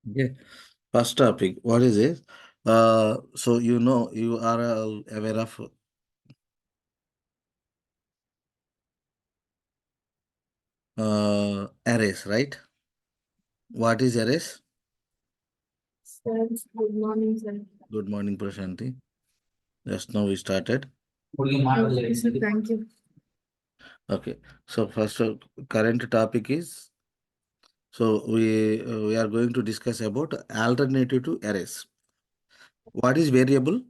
Okay. First topic, what is it? So you are aware of arrays, right? What is arrays? Sir, good morning, sir. Good morning, Prashanti. Just now we started. Okay, sir, thank you. Okay. So first, current topic is we are going to discuss about alternative to arrays. What is variable?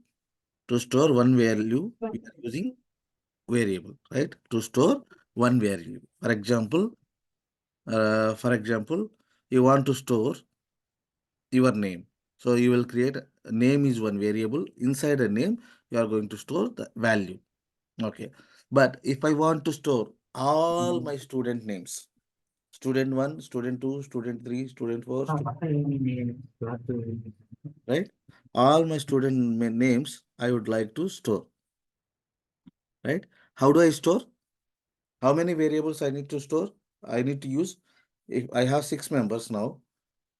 To store one value, we are using variable, right? To store one value. For example, you want to store your name. So you will create name is one variable. Inside a name, you are going to store the value. Okay. But if I want to store all my student names, student 1, student 2, student 3, student 4, right? All my student names I would like to store, right? How do I store? How many variables I need to store? I need to use, if I have 6 members now,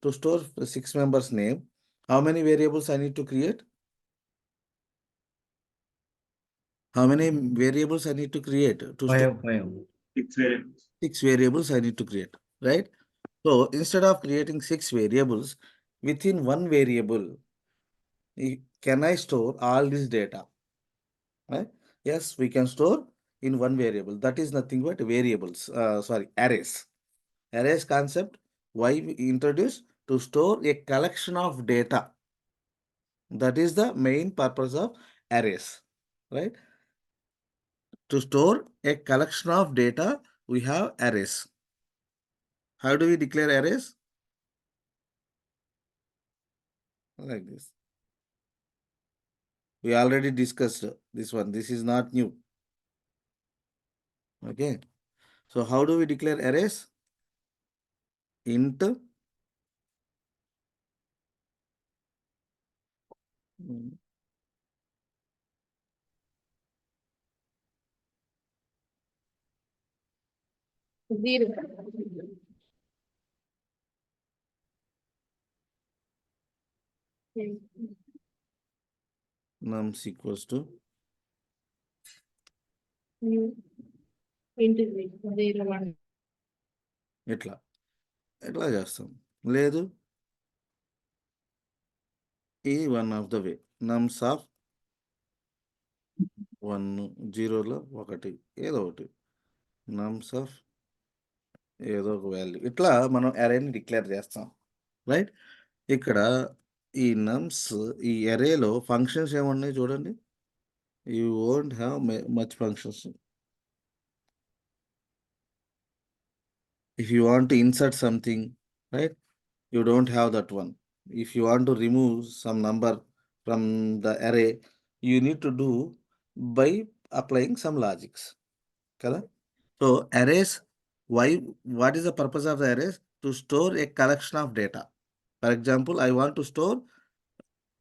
to store the 6 members name, how many variables I need to create? How many variables I need to create to store? Five. 6 variables. 6 variables I need to create, right? So instead of creating 6 variables, within one variable, can I store all this data? Right? Yes, we can store in one variable. That is nothing but variables. Arrays. Arrays concept, why we introduce? To store a collection of data. That is the main purpose of arrays, right? To store a collection of data, we have arrays. How do we declare arrays? Like this. We already discussed this one. This is not new. Okay. So how do we declare arrays? Int Zero. Okay. nums equals to New integrate 0, 1. ఎట్లా చేస్తాం లేదు ఈ one of the way నమ్స్ of 1 0లో 1 ఏదో ఒకటి నమ్స్ of ఏదో ఒక value ఇట్లా మనం అరేని డిక్లేర్ చేస్తాం, రైట్? ఇక్కడ ఈ నమ్స్ ఈ అరేలో ఫంక్షన్స్ ఏమున్నాయి చూడండి. You won't have much functions. If you want to insert something, right, you don't have that one. If you want to remove some number from the array, you need to do by applying some logics. Kada? So arrays, what is the purpose of the arrays? To store a collection of data. For example, I want to store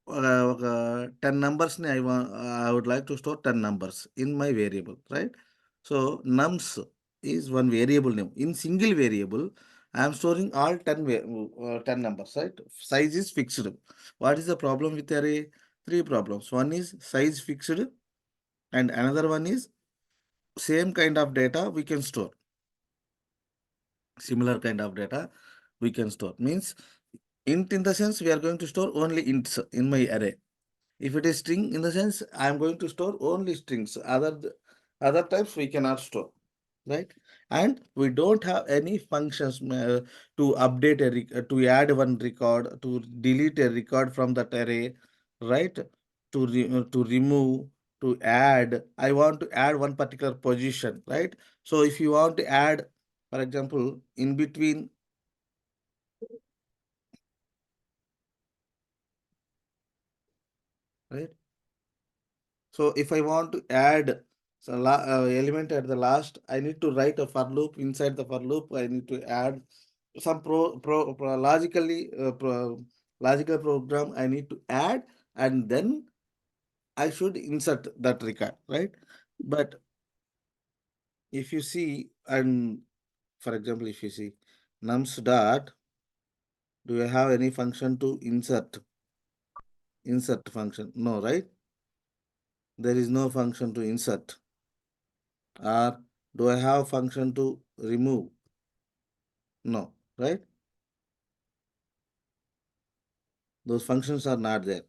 10 numbers. I would like to store 10 numbers in my variable, right? So nums is one variable name. In single variable, I am storing all 10 numbers, right? Size is fixed. What is the problem with array? 3 problems. One is size fixed, and another one is same kind of data we can store. Similar kind of data we can store. Means int in the sense we are going to store only ints in my array. If it is string, in the sense I am going to store only strings. Other types we cannot store, right? And we don't have any functions to update to add one record, to delete a record from that array, right? To remove, to add. I want to add one particular position, right? So if you want to add, for example, in between, right? So if I want to add element at the last, I need to write a for loop. Inside the for loop, I need to add some logical program I need to add, and then I should insert that record, right? But if you see, and for example, if you see nums dot Do you have any function to insert? Insert function? No, right? There is no function to insert. Or do I have function to remove? No, right? Those functions are not there.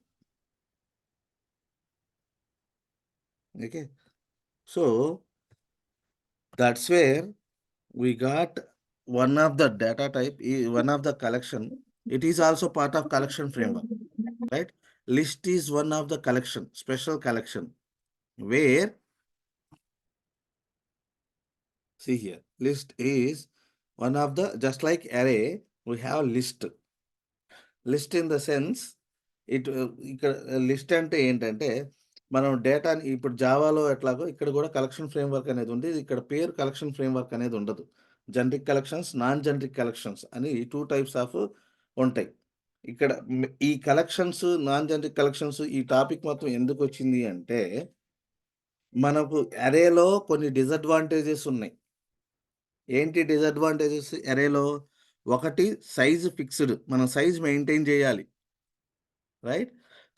Okay. So that's where we got one of the data type, one of the collection. It is also part of collection framework, right? List is one of the collection, special collection, where, see here, list is one of the, just like array, we have list. List in the sense ఇక్కడ list అంటే ఏంటంటే మనం డేటాని ఇప్పుడు జావాలో ఎట్లాగో ఇక్కడ కూడా collection framework అనేది ఉంది. ఇక్కడ పేరు కలెక్షన్ ఫ్రేమ్వర్క్ అనేది ఉండదు. Generic collections, non generic collections అని 2 టైప్స్ ఆఫ్ ఉంటాయి. ఇక్కడ ఈ కలెక్షన్స్, నాన్ జనరిక్ కలెక్షన్స్ ఈ టాపిక్ మొత్తం ఎందుకు వచ్చింది అంటే మనకు అరేలో కొన్ని డిసడ్వాంటేజెస్ ఉన్నాయి. ఏంటి డిసడ్వాంటేజెస్ అరేలో? ఒకటి సైజ్ ఫిక్స్డ్. మనం సైజ్ మెయింటైన్ చేయాలి. రైట్?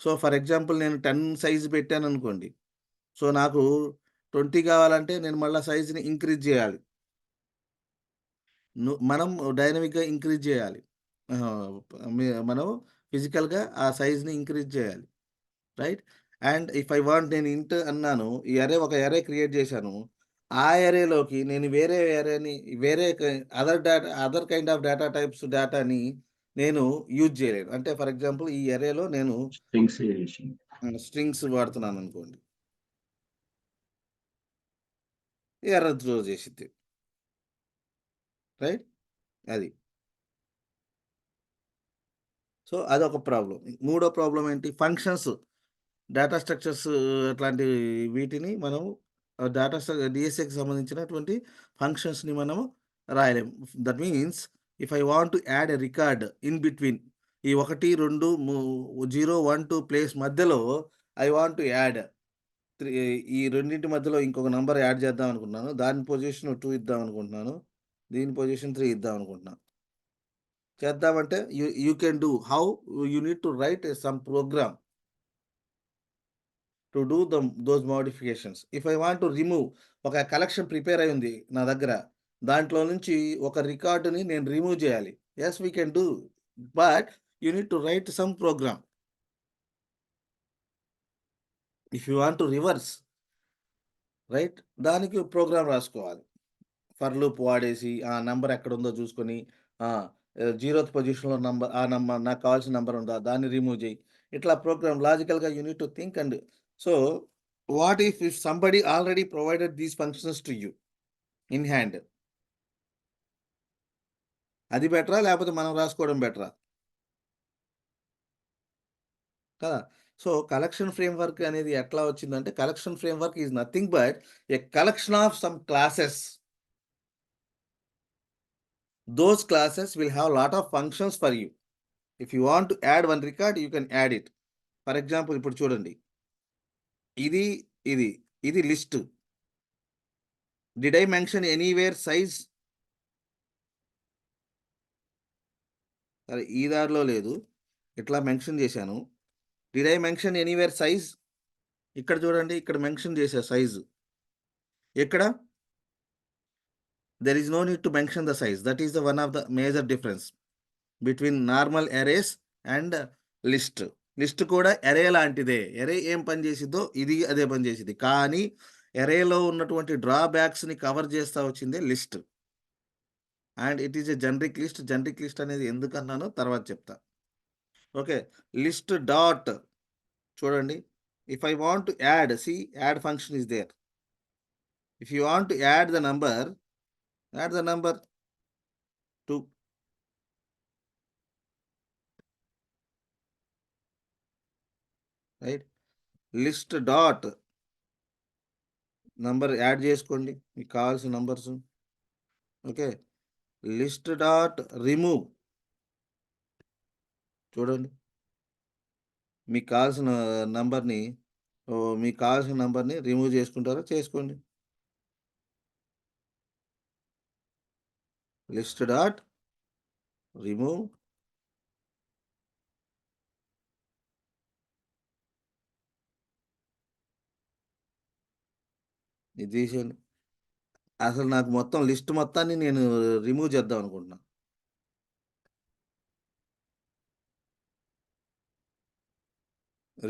సో, ఫర్ ఎగ్జాంపుల్ నేను 10 సైజ్ పెట్టాననుకోండి. సో, నాకు 20 కావాలంటే నేను మళ్ళా సైజ్‌ని ఇంక్రీజ్ చేయాలి. మనం డైనమిక్‌గా ఇంక్రీజ్ చేయాలి. మనం ఫిజికల్‌గా ఆ సైజ్‌ని ఇంక్రీజ్ చేయాలి. Right? And if I want, నేను ఇంట్ అన్నాను. ఈ అరే ఒక అరే క్రియేట్ చేశాను. ఆ అరేలోకి నేను వేరే అరేని, వేరే other kind of data types డేటాని నేను యూజ్ చేయలేను. అంటే ఫర్ ఎగ్జాంపుల్ ఈ అరేలో నేను స్ట్రింగ్స్ వాడుతున్నాననుకోండి. ఎర్రర్ త్రో చేసిద్ది. రైట్? అది. సో, అదొక ప్రాబ్లమ్. మూడో ప్రాబ్లమ్ ఏంటి? ఫంక్షన్స్, డేటా స్ట్రక్చర్స్ అట్లాంటి వీటిని మనం డేటా డీఎస్ఏకి సంబంధించినటువంటి ఫంక్షన్స్‌ని మనము రాయలేము. That means if I want to add a record in between ఈ 1, 2, 0, 1, 2 ప్లేస్ మధ్యలో ఐ వాంట్ టు యాడ్ 3, ఈ రెండింటి మధ్యలో ఇంకొక నంబర్ యాడ్ చేద్దాం అనుకుంటున్నాను. దాని పొజిషన్ 2 ఇద్దాం అనుకుంటున్నాను. దీని పొజిషన్ 3 ఇద్దాం అనుకుంటున్నాను. చేద్దామంటే you can do. How? You need to write some program to do those modifications. If I want to remove, ఒక కలెక్షన్ ప్రిపేర్ అయి ఉంది నా దగ్గర. దాంట్లో నుంచి ఒక రికార్డుని నేను రిమూవ్ చేయాలి. Yes, we can do. But you need to write some program. If you want to reverse, right, దానికి ప్రోగ్రామ్ రాసుకోవాలి. ఫర్ లూప్ వాడేసి ఆ నంబర్ ఎక్కడుందో చూసుకొని 0th పొజిషన్‌లో నంబర్ నాకు కావాల్సిన నంబర్ ఉందా? దాన్ని రిమూవ్ చేయి. ఇట్లా ప్రోగ్రామ్ లాజికల్‌గా you need to think. And so, what if somebody already provided these functions to you in hand? అది బెటరా? లేకపోతే మనం రాసుకోవడం బెటరా? కదా! సో, కలెక్షన్ ఫ్రేమ్‌వర్క్ అనేది ఎట్లా వచ్చిందంటే, collection framework is nothing but a collection of some classes. Those classes will have lot of functions for you. If you want to add one record, you can add it. For example, ఇప్పుడు చూడండి. ఇది, ఇది, ఇది list. Did I mention anywhere size? సరే, ఈ దారిలో లేదు. ఇట్లా మెన్షన్ చేశాను. Did I mention anywhere size? ఇక్కడ చూడండి, ఇక్కడ మెన్షన్ చేశా సైజ్. ఎక్కడ? There is no need to mention the size. That is the one of the major difference between normal arrays and list. List కూడా అరే లాంటిదే. అరే ఏం పని చేసిద్దో ఇది అదే పని చేసిద్ది. కానీ అరేలో ఉన్నటువంటి డ్రాబ్యాక్స్‌ని కవర్ చేస్తా వచ్చిందే list. And it is a generic list. Generic list అనేది ఎందుకన్నానో తర్వాత చెప్తా. ఓకే. లిస్ట్ డాట్ చూడండి. If I want to add, add function is there. If you want to add the number, add the number 2. Right? List dot number add చేసుకోండి మీకు కావాల్సిన numbers. Okay. List dot remove చూడండి. మీకు కావాల్సిన నంబర్ని remove చేసుకుంటారా? చేసుకోండి. లిస్ట్ డాట్ రిమూవ్ ఇది తీసేయండి. అసలు నాకు మొత్తం లిస్ట్ మొత్తాన్ని నేను రిమూవ్ చేద్దాం అనుకుంటున్నా.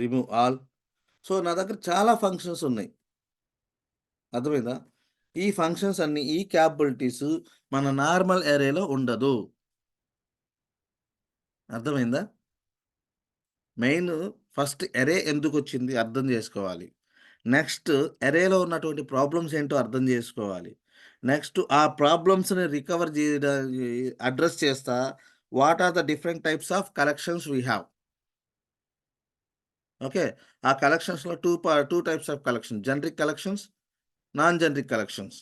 Remove all. సో నా దగ్గర చాలా ఫంక్షన్స్ ఉన్నాయి. అర్థమైందా? ఈ ఫంక్షన్స్ అన్ని, ఈ క్యాపబిలిటీస్ మన నార్మల్ అరేలో ఉండదు. అర్థమైందా? మెయిన్ ఫస్ట్ అరే ఎందుకొచ్చింది అర్థం చేసుకోవాలి. నెక్స్ట్ అరేలో ఉన్నటువంటి ప్రాబ్లమ్స్ ఏంటో అర్థం చేసుకోవాలి. నెక్స్ట్ ఆ ప్రాబ్లమ్స్‌ని రికవర్ అడ్రెస్ చేస్తా what are the different types of collections we have. Okay. ఆ కలెక్షన్స్‌లో 2 types of collection. Generic collections, non generic collections.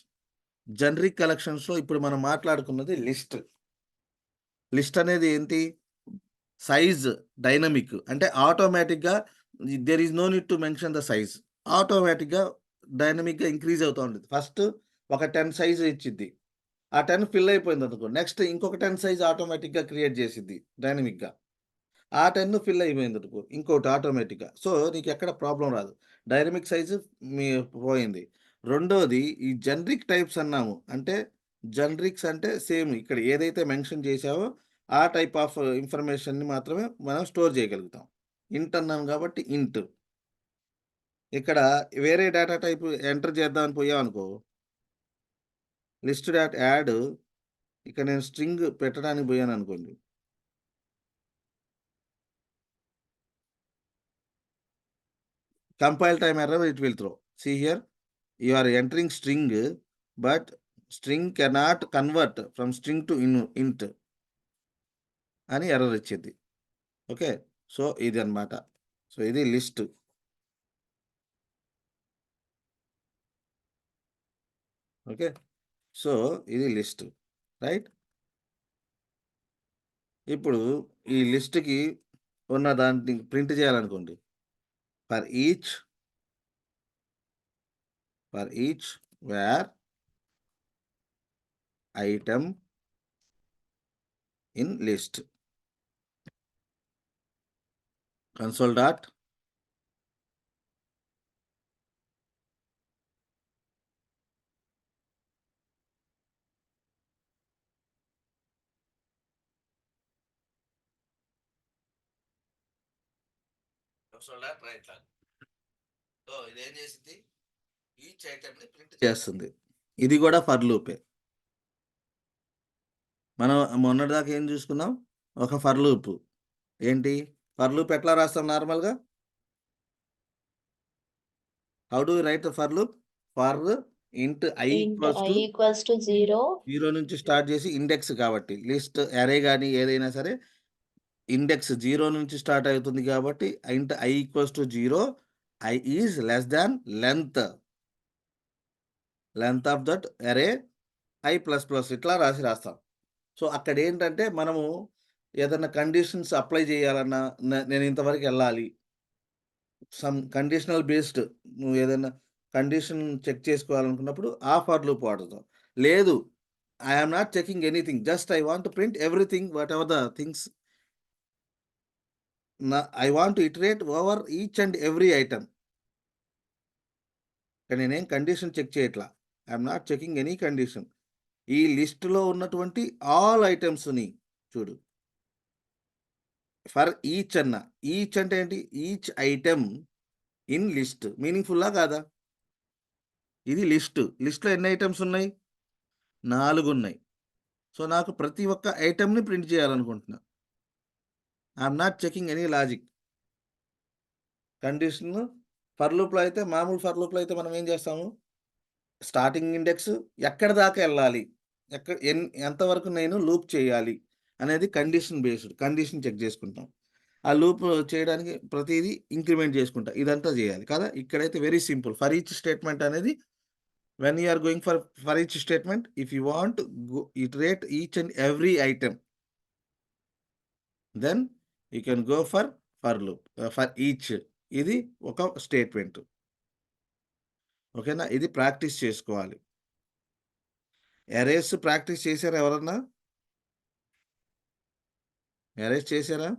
Generic కలెక్షన్స్‌లో ఇప్పుడు మనం మాట్లాడుకున్నది లిస్ట్. లిస్ట్ అనేది ఏంటి? Size dynamic. అంటే ఆటోమేటిక్‌గా there is no need to mention the size. ఆటోమేటిక్‌గా డైనమిక్‌గా ఇంక్రీజ్ అవుతా ఉంటది. ఫస్ట్ ఒక 10 సైజ్ ఇచ్చిద్ది. ఆ 10 ఫిల్ అయిపోయిందనుకో, నెక్స్ట్ ఇంకొక 10 సైజ్ ఆటోమేటిక్‌గా క్రియేట్ చేసిద్ది డైనమిక్‌గా. ఆ 10 ఫిల్ అయిపోయిందనుకో, ఇంకోటి ఆటోమేటిక్‌గా. సో, నీకెక్కడ ప్రాబ్లమ్ రాదు. డైనమిక్ సైజు మీ పోయింది. రెండోది ఈ జనరిక్ టైప్స్ అన్నాము. అంటే జనరిక్స్ అంటే సేమ్ ఇక్కడ ఏదైతే మెన్షన్ చేశావో ఆ టైప్ ఆఫ్ ఇన్ఫర్మేషన్‌ని మాత్రమే మనం స్టోర్ చేయగలుగుతాం. ఇంట్ అన్నాం కాబట్టి ఇంట్. ఇక్కడ వేరే డేటా టైప్ ఎంటర్ చేద్దామని పోయామనుకో, లిస్ట్ డాట్ యాడ్ ఇక్కడ నేను స్ట్రింగ్ పెట్టడానికి పోయాననుకోండి. Compile time error it will throw. See here, you are entering string, but string cannot convert from string to int అని ఎర్రర్ ఇచ్చింది. ఓకే. సో ఇది అన్నమాట. సో ఇది list. Okay. So ఇది list. Right? ఇప్పుడు ఈ లిస్ట్‌కి ఉన్న దాన్ని ప్రింట్ చేయాలనుకోండి. For each var item in list. Console dot write log. So ఇదేం చేసింది? ఈచ్ ఐటెమ్‌ని ప్రింట్ చేస్తుంది. ఇది కూడా ఫర్ లూపే. మనం మొన్నటిదాకా ఏం చూసుకున్నాం? ఒక ఫర్ లూప్. ఏంటి? ఫర్ లూప్ ఎట్లా రాస్తాం నార్మల్‌గా? How do we write the for loop? For int i int equals I to equals to 0. 0 నుంచి స్టార్ట్ చేసి ఇండెక్స్ కాబట్టి లిస్ట్ అరే గాని ఏదైనా సరే ఇండెక్స్ 0 నుంచి స్టార్ట్ అవుతుంది కాబట్టి ఇంట్ i equals to 0, i is less than length of that అరే i ప్లస్ ప్లస్ ఇట్లా రాస్తాం. సో అక్కడేంటంటే మనము ఏదన్నా కండిషన్స్ అప్లై చేయాలన్నా నేను ఇంతవరకు ఎళ్ళాలి. సమ్ కండిషనల్ బేస్డ్ నువ్వు ఏదైనా కండిషన్ చెక్ చేసుకోవాలనుకున్నప్పుడు ఆ ఫర్ లూప్ వాడతాం. లేదు, I am not checking anything. Just I want to print everything whatever the things. I want to iterate over each and every item. ఇక్కడ నేనేం కండిషన్ చెక్ చేయట్లా. I am not checking any condition. ఈ లిస్ట్‌లో ఉన్నటువంటి all ఐటెమ్స్‌ని చూడు. For each అన్న. Each అంటే ఏంటి? Each item in list. మీనింగ్‌ఫుల్లా కాదా? ఇది లిస్ట్. లిస్ట్‌లో ఎన్ని ఐటెమ్స్ ఉన్నాయి? 4 ఉన్నాయి. సో, నాకు ప్రతి ఒక్క ఐటెమ్‌ని ప్రింట్ చేయాలనుకుంటున్నా. I am not checking any logic. Condition for లూప్‌లో అయితే మామూలు ఫర్ లూప్‌లో అయితే మనం ఏం చేస్తాము? స్టార్టింగ్ ఇండెక్స్ ఎక్కడి దాకా ఎళ్ళాలి? ఎంతవరకు నేను లూప్ చేయాలి? అనేది కండిషన్ బేస్డ్. కండిషన్ చెక్ చేసుకుంటాం. ఆ లూప్ చేయడానికి ప్రతీదీ ఇంక్రిమెంట్ చేసుకుంటా. ఇదంతా చేయాలి కదా! ఇక్కడైతే very simple. For each statement అనేది when you are going for each statement, if you want to iterate each and every item, then you can go for loop for each. ఇది ఒక స్టేట్మెంట్. ఓకేనా? ఇది ప్రాక్టీస్ చేసుకోవాలి. Arrays practice చేశారా ఎవరన్నా? Arrays చేశారా?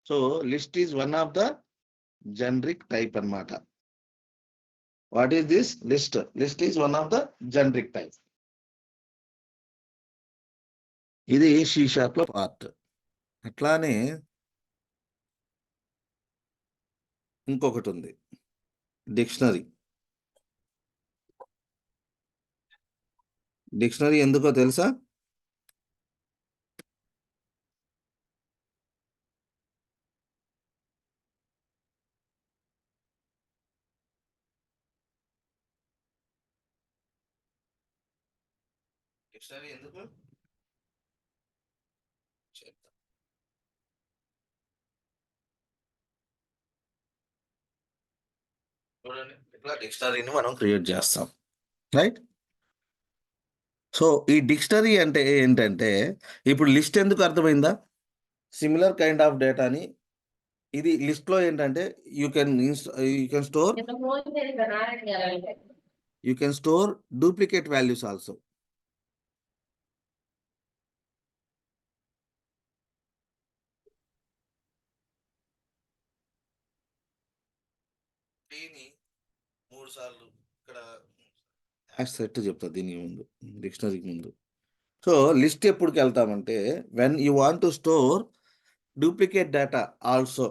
So list is one of the generic type అన్నమాట. What is this? List. List is one of the generic type. ఇది C# లో పార్ట్. అట్లానే ఇంకొకటి ఉంది, డిక్షనరీ. డిక్షనరీ ఎందుకో తెలుసా? డిక్షనరీ ఎందుకు? చెప్తా. చూడండి, ఇట్లా డిక్షనరీని మనం క్రియేట్ చేస్తాం, రైట్? సో ఈ డిక్షనరీ అంటే ఏంటంటే, ఇప్పుడు లిస్ట్ ఎందుకు అర్థమైందా? సిమిలర్ కైండ్ ఆఫ్ డేటాని, ఇది లిస్ట్ లో ఏంటంటే you can store duplicate values also. దీని 3 సార్లు ఇక్కడ సెట్ చెప్తా దీనికి ముందు, డిక్షనరీకి ముందు. సో లిస్ట్ ఎప్పటికి వెళ్తామంటే, when you want to store duplicate data also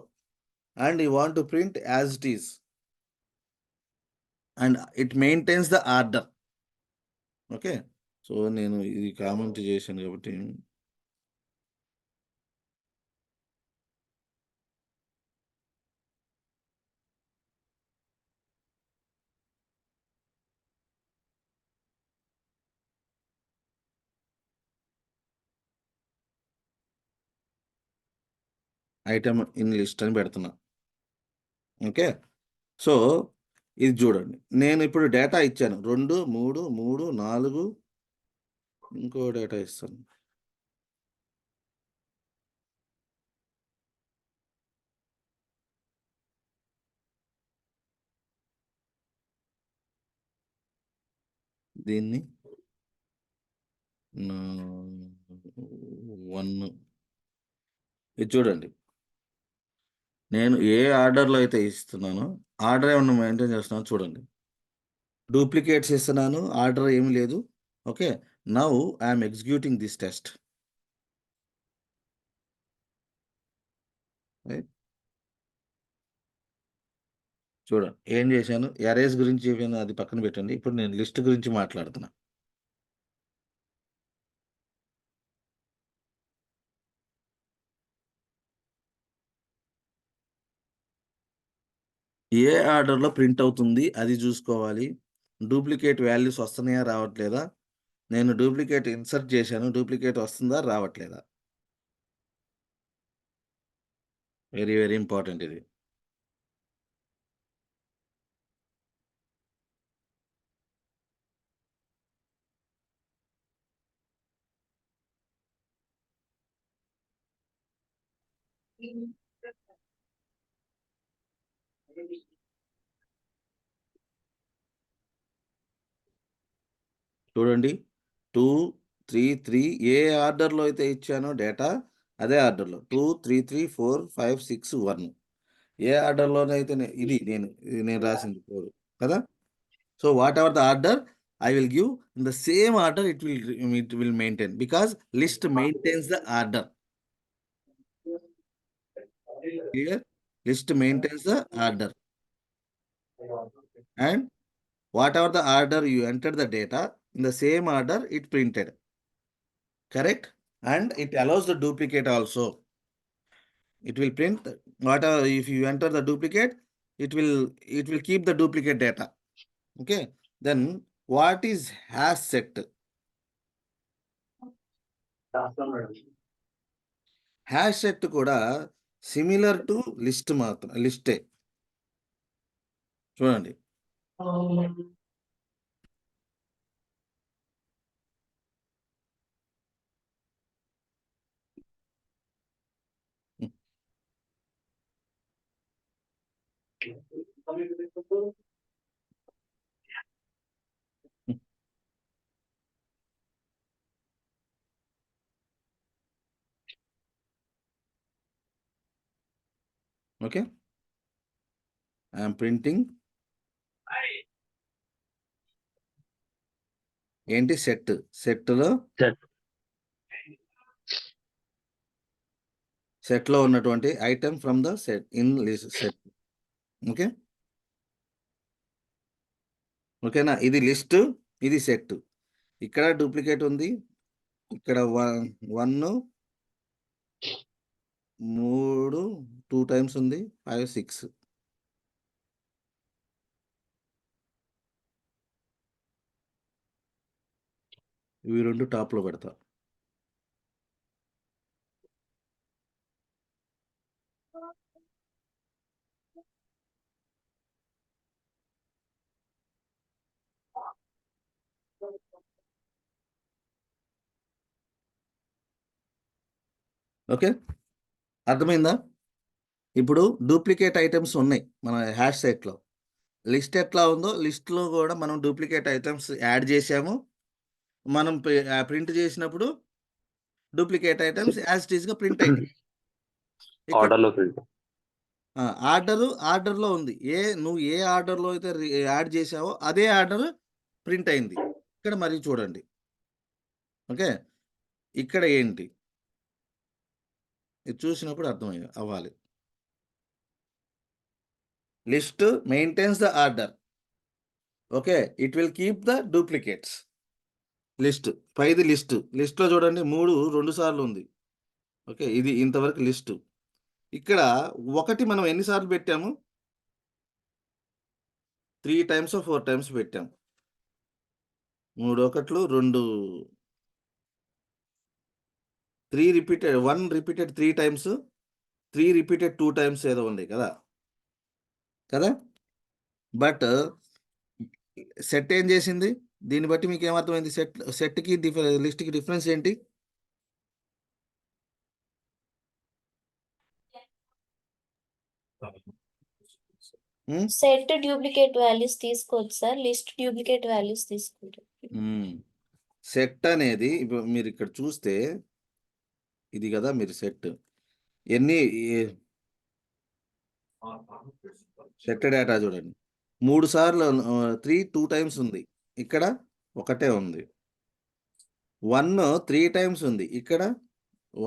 and you want to print as it is and it maintains the order. Okay, so నేను ఇది కామెంట్ చేశాను కాబట్టి ఐటమ్ ఇన్ లిస్ట్ అని పెడుతున్నా. ఓకే, సో ఇది చూడండి, నేను ఇప్పుడు డేటా ఇచ్చాను 2 3 3 4, ఇంకో డేటా ఇస్తాను. దీన్ని 1, ఇది చూడండి, నేను ఏ ఆర్డర్లో అయితే ఇస్తున్నానో ఆర్డర్ ఏమన్నా మెయింటైన్ చేస్తున్నాను చూడండి. డూప్లికేట్స్ ఇస్తున్నాను, ఆర్డర్ ఏమి లేదు. Okay, now I'm executing this test. చూడండి ఏం చేశాను, ఎరేస్ గురించి చెప్పాను, అది పక్కన పెట్టండి. ఇప్పుడు నేను లిస్ట్ గురించి మాట్లాడుతున్నా. ఏ ఆర్డర్లో ప్రింట్ అవుతుంది అది చూసుకోవాలి. డూప్లికేట్ వాల్యూస్ వస్తున్నాయా రావట్లేదా, నేను డూప్లికేట్ ఇన్సర్ట్ చేశాను, డూప్లికేట్ వస్తుందా రావట్లేదా. వెరీ వెరీ ఇంపార్టెంట్ ఇది. చూడండి 2 3 3 ఏ ఆర్డర్లో అయితే ఇచ్చానో డేటా అదే ఆర్డర్లో 2 3 3 4 5 6 1. ఏ ఆర్డర్లోనైతే ఇది నేను రాసింది కోడ్ కదా. So what ever the order I will give in the same order, it will maintain, because list maintains the order. Clear? List maintains the order, and whatever the order you enter the data, in the same order it printed. Correct? And it allows the duplicate also. It will print whatever. If you enter the duplicate, it will keep the duplicate data. Okay, then what is hash set? Hash set కూడా similar to list, మాత్రం లిస్టే. చూడండి okay, I'm printing ఏంటి సెట్లో set లో ఉన్నటువంటి item from the set in set. Okay, ఓకేనా? ఇది list, ఇది సెట్. ఇక్కడ డూప్లికేట్ ఉంది, ఇక్కడ 1 3 2 టైమ్స్ ఉంది, 5 6. ఇవి 2 టాప్లో పెడతా. ఓకే, అర్థమైందా? ఇప్పుడు డూప్లికేట్ ఐటమ్స్ ఉన్నాయి మన హ్యాష్ సెట్లో. లిస్ట్ ఎట్లా ఉందో లిస్ట్లో కూడా మనం డూప్లికేట్ ఐటమ్స్ యాడ్ చేసాము. మనం ప్రింట్ చేసినప్పుడు డూప్లికేట్ ఐటమ్స్ యాజ్ ఇట్ ఈస్గా ప్రింట్ అయింది. ఆర్డర్లో ప్రింట్. ఆర్డర్లో ఉంది. నువ్వు ఏ ఆర్డర్లో అయితే యాడ్ చేసావో అదే ఆర్డర్ ప్రింట్ అయింది. ఇక్కడ మరి చూడండి. ఓకే, ఇక్కడ ఏంటి ఇది చూసినప్పుడు అవ్వాలి. List maintains the order. Okay, it will keep the duplicates. List పైది లిస్ట్లో చూడండి 3 2 సార్లు ఉంది. ఓకే, ఇది ఇంతవరకు లిస్టు. ఇక్కడ 1 మనం ఎన్నిసార్లు పెట్టాము? 3 టైమ్స్ 4 టైమ్స్ పెట్టాము. 3 1 2 3 repeated, 1 repeated 3 times, 3 repeated 2 times ఏదో ఉంది కదా. బట్ సెట్ ఏం చేసింది? దీన్ని బట్టి మీకు ఏమర్థమైంది? సెట్కి లిస్ట్కి డిఫరెన్స్ ఏంటి? సెట్ డూప్లికేట్ వాల్యూస్ తీసుకోవచ్చు సార్, లిస్ట్ డూప్లికేట్ వాల్యూస్ తీసుకుంటారు. సెట్ అనేది ఇప్పుడు మీరు ఇక్కడ చూస్తే ఇది కదా, మీరు సెట్ ఎన్ని సెట్ డేటా చూడండి. 3 సార్లు 3 2 టైమ్స్ ఉంది, ఇక్కడ 1 ఉంది. 1 3 టైమ్స్ ఉంది, ఇక్కడ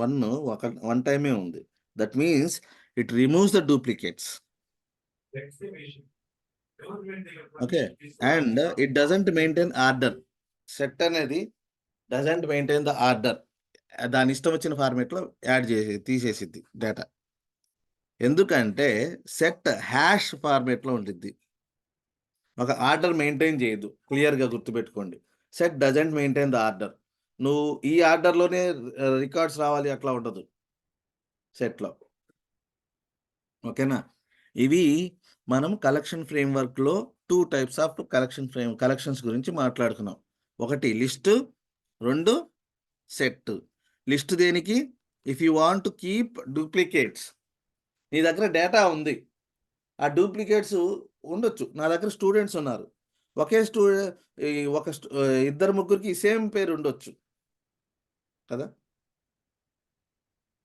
1 టైమే ఉంది. That means it removes the duplicates. Okay, and it doesn't maintain order. Set అనేది డజంట్ మెయింటైన్ ద ఆర్డర్. దాని ఇష్టం వచ్చిన ఫార్మేట్లో తీసేసిద్ది డేటా. ఎందుకంటే సెట్ హ్యాష్ ఫార్మేట్లో ఉంటుంది. ఒక ఆర్డర్ మెయింటైన్ చేయదు. క్లియర్గా గుర్తుపెట్టుకోండి. Set doesn't maintain the order. నువ్వు ఈ ఆర్డర్లోనే రికార్డ్స్ రావాలి అట్లా ఉండదు సెట్లో. ఓకేనా? ఇవి మనం కలెక్షన్ ఫ్రేమ్వర్క్లో 2 టైప్స్ ఆఫ్ కలెక్షన్స్ గురించి మాట్లాడుకున్నాం. 1 లిస్ట్, 2 సెట్. లిస్ట్ దేనికి? If you want to keep duplicates. నీ దగ్గర డేటా ఉంది, ఆ డూప్లికేట్స్ ఉండొచ్చు. నా దగ్గర స్టూడెంట్స్ ఉన్నారు, ఇద్దరు ముగ్గురికి సేమ్ పేరు ఉండొచ్చు కదా.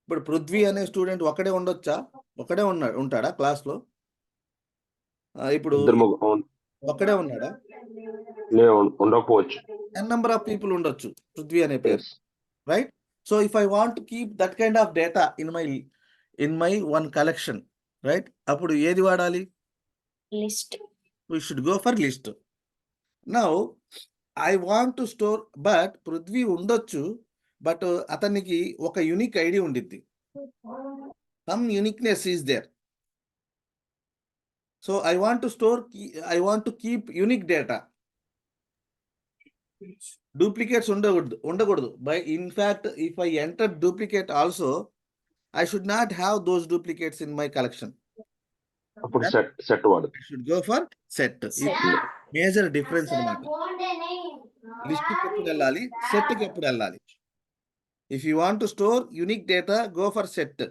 ఇప్పుడు పృథ్వీ అనే స్టూడెంట్ ఒకడే ఉండొచ్చా? ఒకడే ఉంటాడా క్లాస్లో? ఇప్పుడు ఒక్కడే ఉన్నాడా? ఉండకపోవచ్చు. n నెంబర్ ఆఫ్ పీపుల్ ఉండొచ్చు పృథ్వీ అనే పేరు, right? So if I want to keep that kind of data in my one collection, right? అప్పుడు ఏది వాడాలి? List. We should go for list. Now I want to store, but Prithvi ఉండొచ్చు, but అతనికి ఒక unique ID ఉండిద్ది. Some uniqueness is there. So I want to keep unique data. Duplicates ఉండకూడదు. In fact, if I enter duplicate also, I should not have those duplicates in my collection. అప్పుడు set వాడు. I should go for set. Major difference అన్నమాట. లిస్ట్కి ఎప్పుడు వెళ్ళాలి, సెట్కి ఎప్పుడు వెళ్ళాలి? If you want to store unique data, go for set,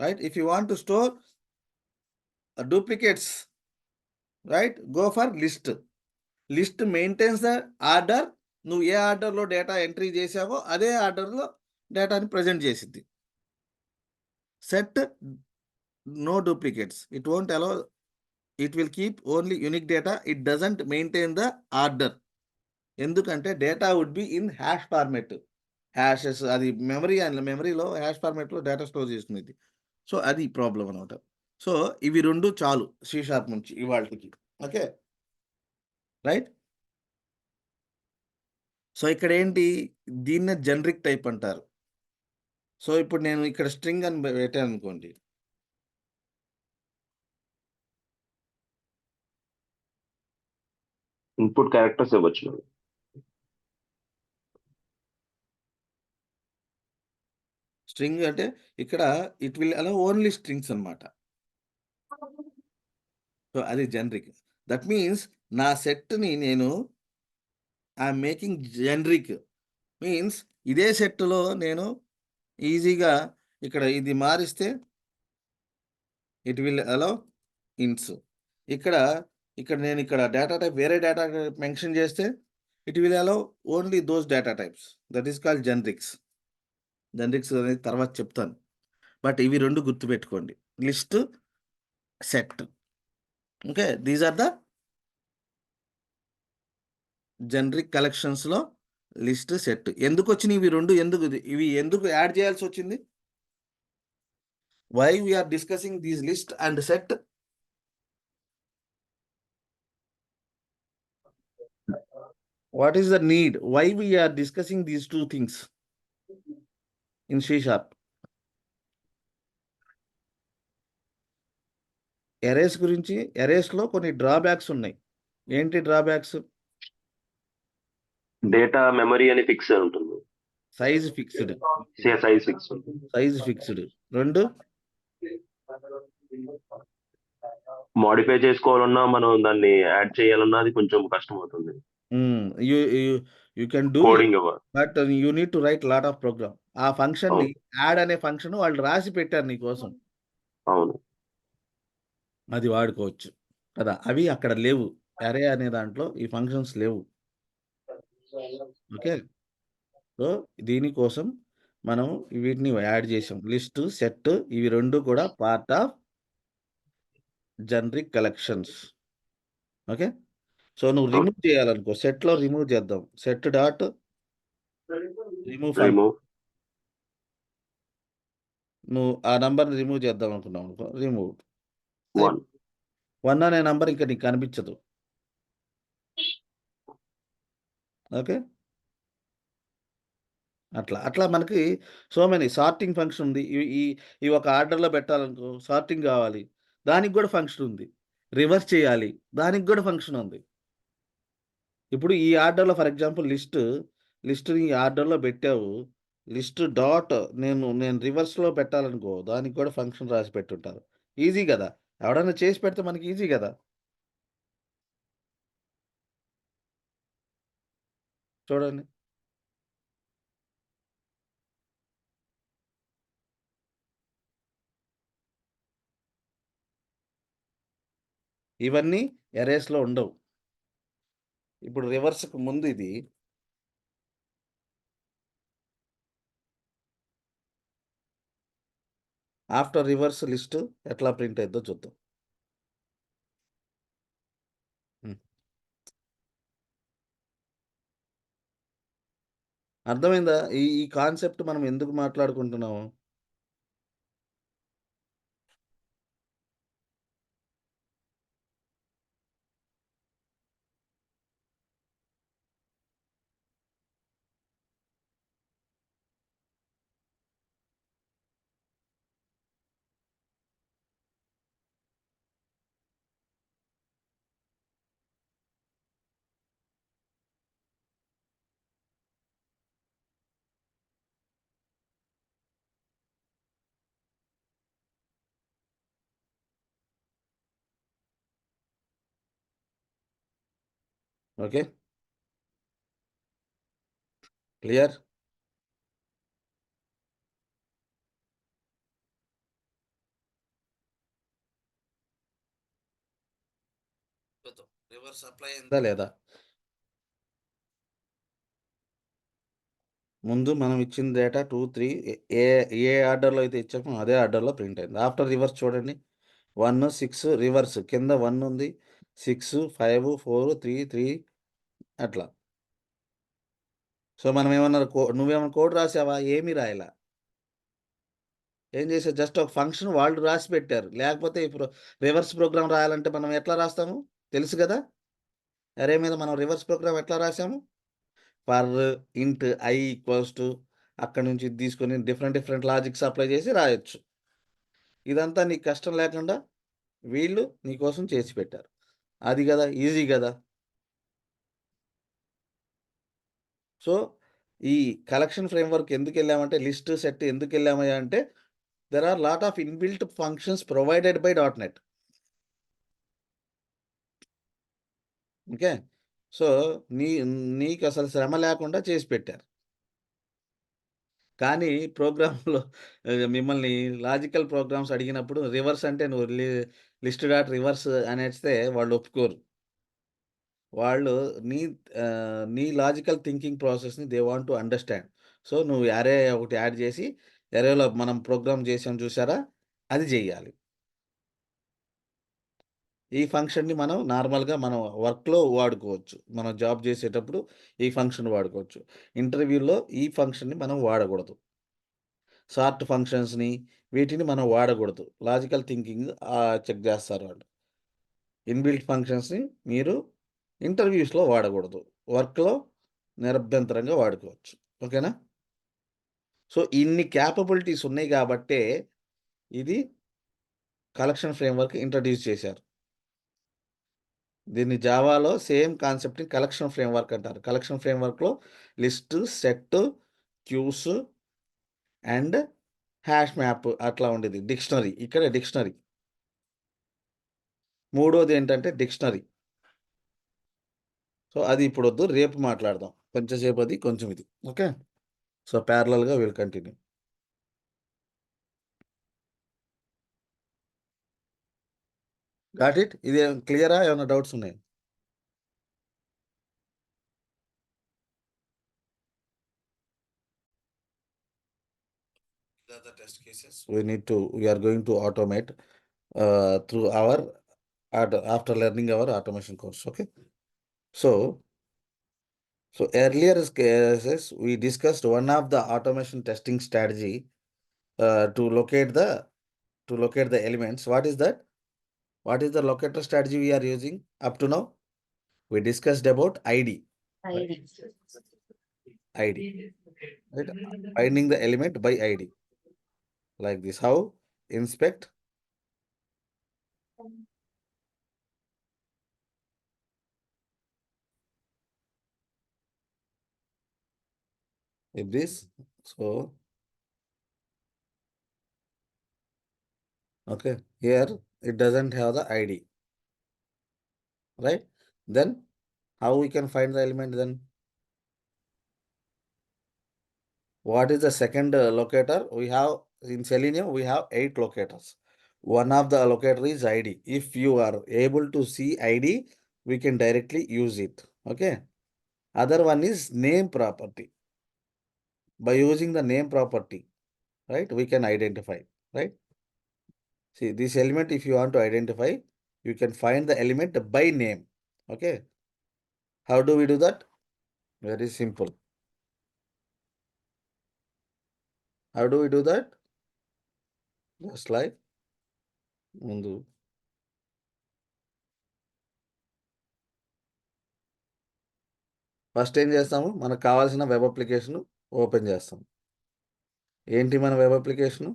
right? If you want to store duplicates, right, go for list. List maintains the order. నువ్వు ఏ ఆర్డర్లో data entry చేసావో అదే ఆర్డర్లో డేటాని ప్రజెంట్ చేసిద్ది. Set no duplicates, it won't allow it will keep only unique data. It doesn't maintain the order. ఎందుకంటే data would be in hash format. Hashes అది మెమరీలో హ్యాష్ ఫార్మెట్లో డేటా స్టోర్ చేస్తుంది. సో అది ప్రాబ్లం అనమాట. సో ఇవి 2 చాలు C# నుంచి ఇవాల్టికి. ఓకే. రైట్. సో ఇక్కడ ఏంటి, దీన్నే జనరిక్ టైప్ అంటారు. సో ఇప్పుడు నేను ఇక్కడ స్ట్రింగ్ అని పెట్టాను అనుకోండి. ఇన్పుట్ క్యారెక్టర్స్ ఇవ్వచ్చు మనం. స్ట్రింగ్ అంటే ఇక్కడ ఇట్ విల్ అలా ఓన్లీ స్ట్రింగ్స్ అన్నమాట. సో అది జనరిక్. దట్ మీన్స్ నా సెట్ని నేను ఐఎమ్ మేకింగ్ జనరిక్. మీన్స్ ఇదే సెట్లో నేను ఈజీగా ఇక్కడ ఇది మారిస్తే ఇట్ విల్ అలౌ ఇంట్స్. ఇక్కడ నేను ఇక్కడ డేటా టైప్ వేరే డేటా టైప్ మెన్షన్ చేస్తే it will allow only those data types. That is called generics. Generics అనేది తర్వాత చెప్తాను. బట్ ఇవి 2 గుర్తుపెట్టుకోండి, list, set. Okay, these are the generic కలెక్షన్స్లో లిస్ట్, సెట్. ఎందుకు వచ్చినాయి ఇవి 2? ఇవి ఎందుకు యాడ్ చేయాల్సి వచ్చింది? Why we are discussing these list and set? What is the need? Why we are discussing these 2 things in C#? Arrays గురించి, అరేస్లో కొన్ని డ్రాబ్యాక్స్ ఉన్నాయి. ఏంటి డ్రాబ్యాక్స్? డేటా మెమరీ అని ఫిక్స్ ఉంటుంది. Size fixed. సైజ్ ఫిక్స్ ఉంటుంది. Size fixed. 2 మోడిఫై చేసుకోవాలన్నా మనం దాన్ని యాడ్ చేయాలన్నా అది కొంచెం కష్టం అవుతుంది. You can do coding but you need to write lot of program. ఆ ఫంక్షన్ ని యాడ్ అనే ఫంక్షన్ వాళ్ళు రాసి పెట్టారు నీ కోసం. అవును. అది వాడుకోవచ్చు కదా. అవి అక్కడ లేవు. అరే అనే దాంట్లో ఈ ఫంక్షన్స్ లేవు. ఓకే. సో దీనికోసం మనం వీటిని యాడ్ చేసాం. లిస్ట్, సెట్ ఇవి 2 కూడా part of generic collections. Okay. So నువ్వు రిమూవ్ చేయాలనుకో, సెట్లో రిమూవ్ చేద్దాం. Set dot remove. నువ్వు ఆ నంబర్ని రిమూవ్ చేద్దాం అనుకున్నావు అనుకో, రిమూవ్ 1 అనే నంబర్ ఇంకా నీకు కనిపించదు. ఓకే. అట్లా మనకి సో మెనీ సార్టింగ్ ఫంక్షన్ ఉంది. ఈ ఒక ఆర్డర్లో పెట్టాలనుకో, సార్టింగ్ కావాలి, దానికి కూడా ఫంక్షన్ ఉంది. రివర్స్ చేయాలి, దానికి కూడా ఫంక్షన్ ఉంది. ఇప్పుడు ఈ ఆర్డర్లో ఫర్ ఎగ్జాంపుల్ లిస్ట్ని ఈ ఆర్డర్లో పెట్టావు. లిస్ట్ డాట్ నేను రివర్స్లో పెట్టాలనుకో, దానికి కూడా ఫంక్షన్ రాసి పెట్టుంటారు. ఈజీ కదా, ఎవడన్నా చేసి పెడితే మనకి ఈజీ కదా. చూడండి. ఇవన్నీ అరేస్లో ఉండవు. ఇప్పుడు రివర్స్కి ముందు ఇది ఆఫ్టర్ రివర్స్ లిస్ట్ ఎట్లా ప్రింట్ అయిద్దో చూద్దాం. అర్థమైందా ఈ కాన్సెప్ట్ మనం ఎందుకు మాట్లాడుకుంటున్నాము? Okay, clear? రివర్స్ అప్లై అయిందా లేదా? ముందు మనం ఇచ్చిన డేటా 2, 3 ఏ ఆర్డర్లో అయితే ఇచ్చామో అదే ఆర్డర్లో ప్రింట్ అయింది. ఆఫ్టర్ రివర్స్ చూడండి, 1 6 రివర్స్ కింద 1 ఉంది 6 5 4 3 3 అట్లా. సో మనం ఏమన్నా నువ్వేమన్నా కోడ్ రాసావా? ఏమీ రాయలా. ఏం చేసావు? జస్ట్ ఒక ఫంక్షన్ వాళ్ళు రాసి పెట్టారు. లేకపోతే ఇప్పుడు రివర్స్ ప్రోగ్రామ్ రాయాలంటే మనం ఎట్లా రాస్తాము తెలుసు కదా? అరే మీద మనం రివర్స్ ప్రోగ్రామ్ ఎట్లా రాసాము? For int I equals to అక్కడ నుంచి ఇది తీసుకొని డిఫరెంట్ లాజిక్స్ అప్లై చేసి రాయొచ్చు. ఇదంతా నీకు కష్టం లేకుండా వీళ్ళు నీకోసం చేసి పెట్టారు. అది కదా ఈజీ కదా. సో ఈ కలెక్షన్ ఫ్రేమ్వర్క్ ఎందుకు వెళ్ళామంటే లిస్ట్ సెట్ ఎందుకు వెళ్ళామయ్యా అంటే there are lot of inbuilt functions provided by .NET. Okay. So నీకు అసలు శ్రమ లేకుండా చేసి పెట్టారు. కానీ ప్రోగ్రామ్‌లో మిమ్మల్ని లాజికల్ ప్రోగ్రామ్స్ అడిగినప్పుడు రివర్స్ అంటే నువ్వు లిస్ట్ డాట్ రివర్స్ అనేస్తే వాళ్ళు ఒప్పుకోరు. వాళ్ళు నీ లాజికల్ థింకింగ్ ప్రాసెస్‌ని they want to understand. So నువ్వు అరే ఒకటి యాడ్ చేసి అరేలో మనం ప్రోగ్రామ్ చేసాం చూసారా? అది చెయ్యాలి. ఈ ఫంక్షన్‌ని మనం నార్మల్‌గా మనం వర్క్‌లో వాడుకోవచ్చు. మనం జాబ్ చేసేటప్పుడు ఈ ఫంక్షన్ వాడుకోవచ్చు. ఇంటర్వ్యూలో ఈ ఫంక్షన్‌ని మనం వాడకూడదు. సార్ట్ ఫంక్షన్స్‌ని వీటిని మనం వాడకూడదు. లాజికల్ థింకింగ్ చెక్ చేస్తారు వాళ్ళు. ఇన్‌బిల్ట్ ఫంక్షన్స్‌ని మీరు ఇంటర్వ్యూస్‌లో వాడకూడదు. వర్క్‌లో నిరభ్యంతరంగా వాడుకోవచ్చు. ఓకేనా? సో ఇన్ని క్యాపబిలిటీస్ ఉన్నాయి కాబట్టే ఇది కలెక్షన్ ఫ్రేమ్వర్క్ ఇంట్రడ్యూస్ చేశారు. దీన్ని జావాలో సేమ్ కాన్సెప్ట్‌ని కలెక్షన్ ఫ్రేమ్వర్క్ అంటారు. కలెక్షన్ ఫ్రేమ్వర్క్‌లో list, set, queues and hash map అట్లా ఉండేది. డిక్షనరీ ఇక్కడ డిక్షనరీ. మూడోది ఏంటంటే డిక్షనరీ. సో అది ఇప్పుడు వద్దు, రేపు మాట్లాడదాం. కొంచెం సేపు అది, కొంచెం ఇది. ఓకే. సో ప్యారలల్‌గా విల్ కంటిన్యూ. Got it? ఇది క్లియరా? ఏమైనా డౌట్స్ ఉన్నాయా? The test cases we are going to automate through our after learning our automation course. Okay. So earlier cases we discussed one of the automation testing strategy to locate the elements. What is that? What is the locator strategy we are using up to now? We discussed about ID. Right? Finding the element by ID. Like this. How? Inspect. If this. So okay, here it doesn't have the ID. Right? Then how we can find the element then? What is the second locator? We have in Selenium, we have 8 locators. One of the locator is ID. If you are able to see ID, we can directly use it. Okay. Other one is name property. By using the name property, right, we can identify, right? See, this element, if you want to identify, you can find the element by name. Okay. How do we do that? Very simple. How do we do that? Just like ముందు first ఏం చేస్తాము? మనకు కావాల్సిన web application open చేస్తాం. ఏంటి మన web application?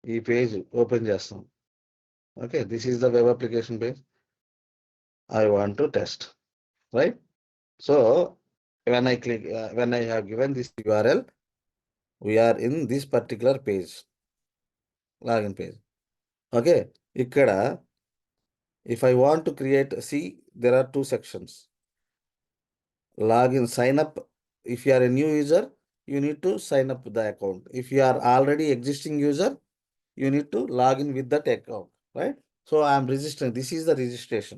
ఈ page open చేస్తాం. Okay, this is the web application page. I want to test, right? So when I click, when I have given this URL, we are in this particular page, login page. Okay, ఇక్కడ if I want to create, see, there are 2 sections. Login, sign up. If you are a new user, you need to sign up the account. If you are already existing user, you need to log in with that account, right? So I am registering. This is the registration,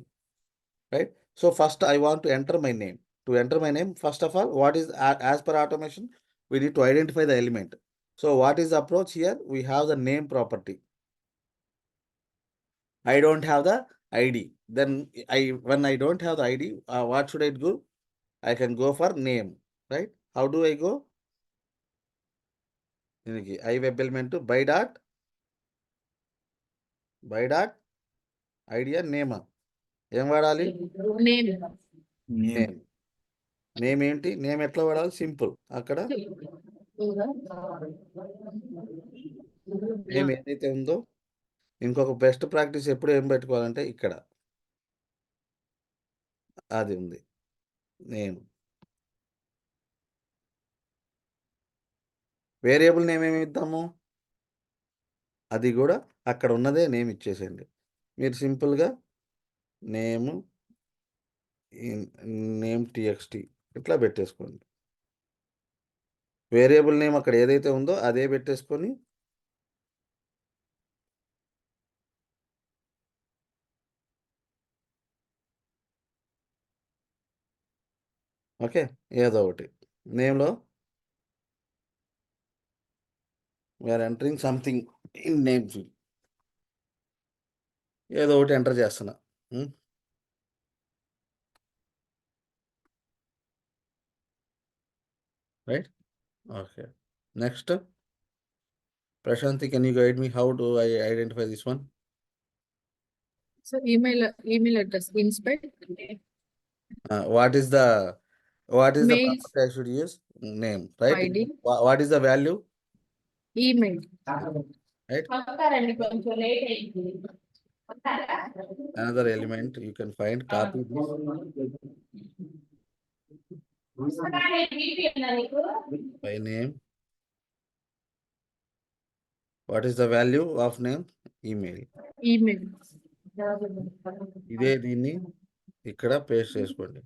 right? So first I want to enter my name. To enter my name, first of all, what is as per automation, we need to identify the element. So what is the approach here? We have the name property. I don't have the ID. Then when I don't have the ID, what should I do? I can go for name, right? How do I go? I web element to by dot idea name. ఏం వాడాలి? Name. Name. Name ఏంటి? Name ఎట్లా వాడాలి? Simple. అక్కడ name ఏదైతే ఉందో ఇంకొక best practice ఎప్పుడు ఏం పెట్టుకోవాలంటే ఇక్కడ అది ఉంది నేమ్. వేరియబుల్ నేమ్ ఏమి ఇద్దాము? అది కూడా అక్కడ ఉన్నదే నేమ్ ఇచ్చేసేయండి. మీరు సింపుల్గా నేమ్ txt ఇట్లా పెట్టేసుకోండి. వేరియబుల్ నేమ్ అక్కడ ఏదైతే ఉందో అదే పెట్టేసుకొని ఓకే ఏదో ఒకటి నేమ్లో we are entering something in name field ఏదో ఒకటి ఎంటర్ చేస్తున్నా. Right okay next Prashanti, can you guide me how do I identify this one? So email address inspect. What is the Mail. property I should use? Name, right? ID. What is the value? Email. Right? Another element you can find, copy this by name. What is the value of name? Email. Email. ఇదే దీన్ని ఇక్కడ paste చేసుకోండి.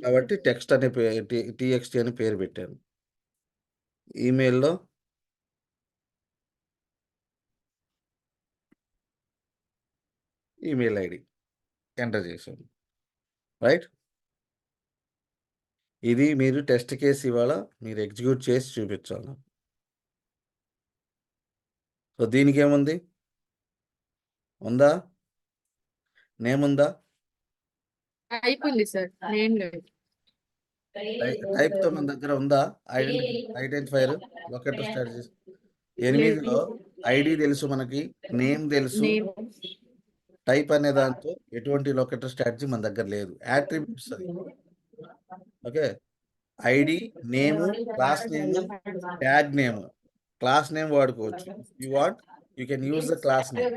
కాబట్టి text అనే TXT అనే పేరు పెట్టాను. ఈమెయిల్లో email ID enter చేశాను. రైట్ ఇది మీరు టెస్ట్ కేసు ఇవాళ మీరు ఎగ్జిక్యూట్ చేసి చూపించాలి. సో దీనికి ఏముంది? ఉందా? నేమ్ ఉందా? అయిపోయింది సార్. నేమ్ లేదు. టైప్తో మన దగ్గర ఉందా? ఐడెంటిఫైర్ లొకేటర్ స్ట్రాటజీస్ 8లో ఐడి తెలుసు మనకి, నేమ్ తెలుసు, టైప్ అనే దాంతో ఎటువంటి లొకేటర్ స్ట్రాటజీ మన దగ్గర లేదు. యాట్రిబ్యూట్స్ అది. Okay ID, name, class name, tag name. Class name వాడుకోవచ్చు. You can use the class name.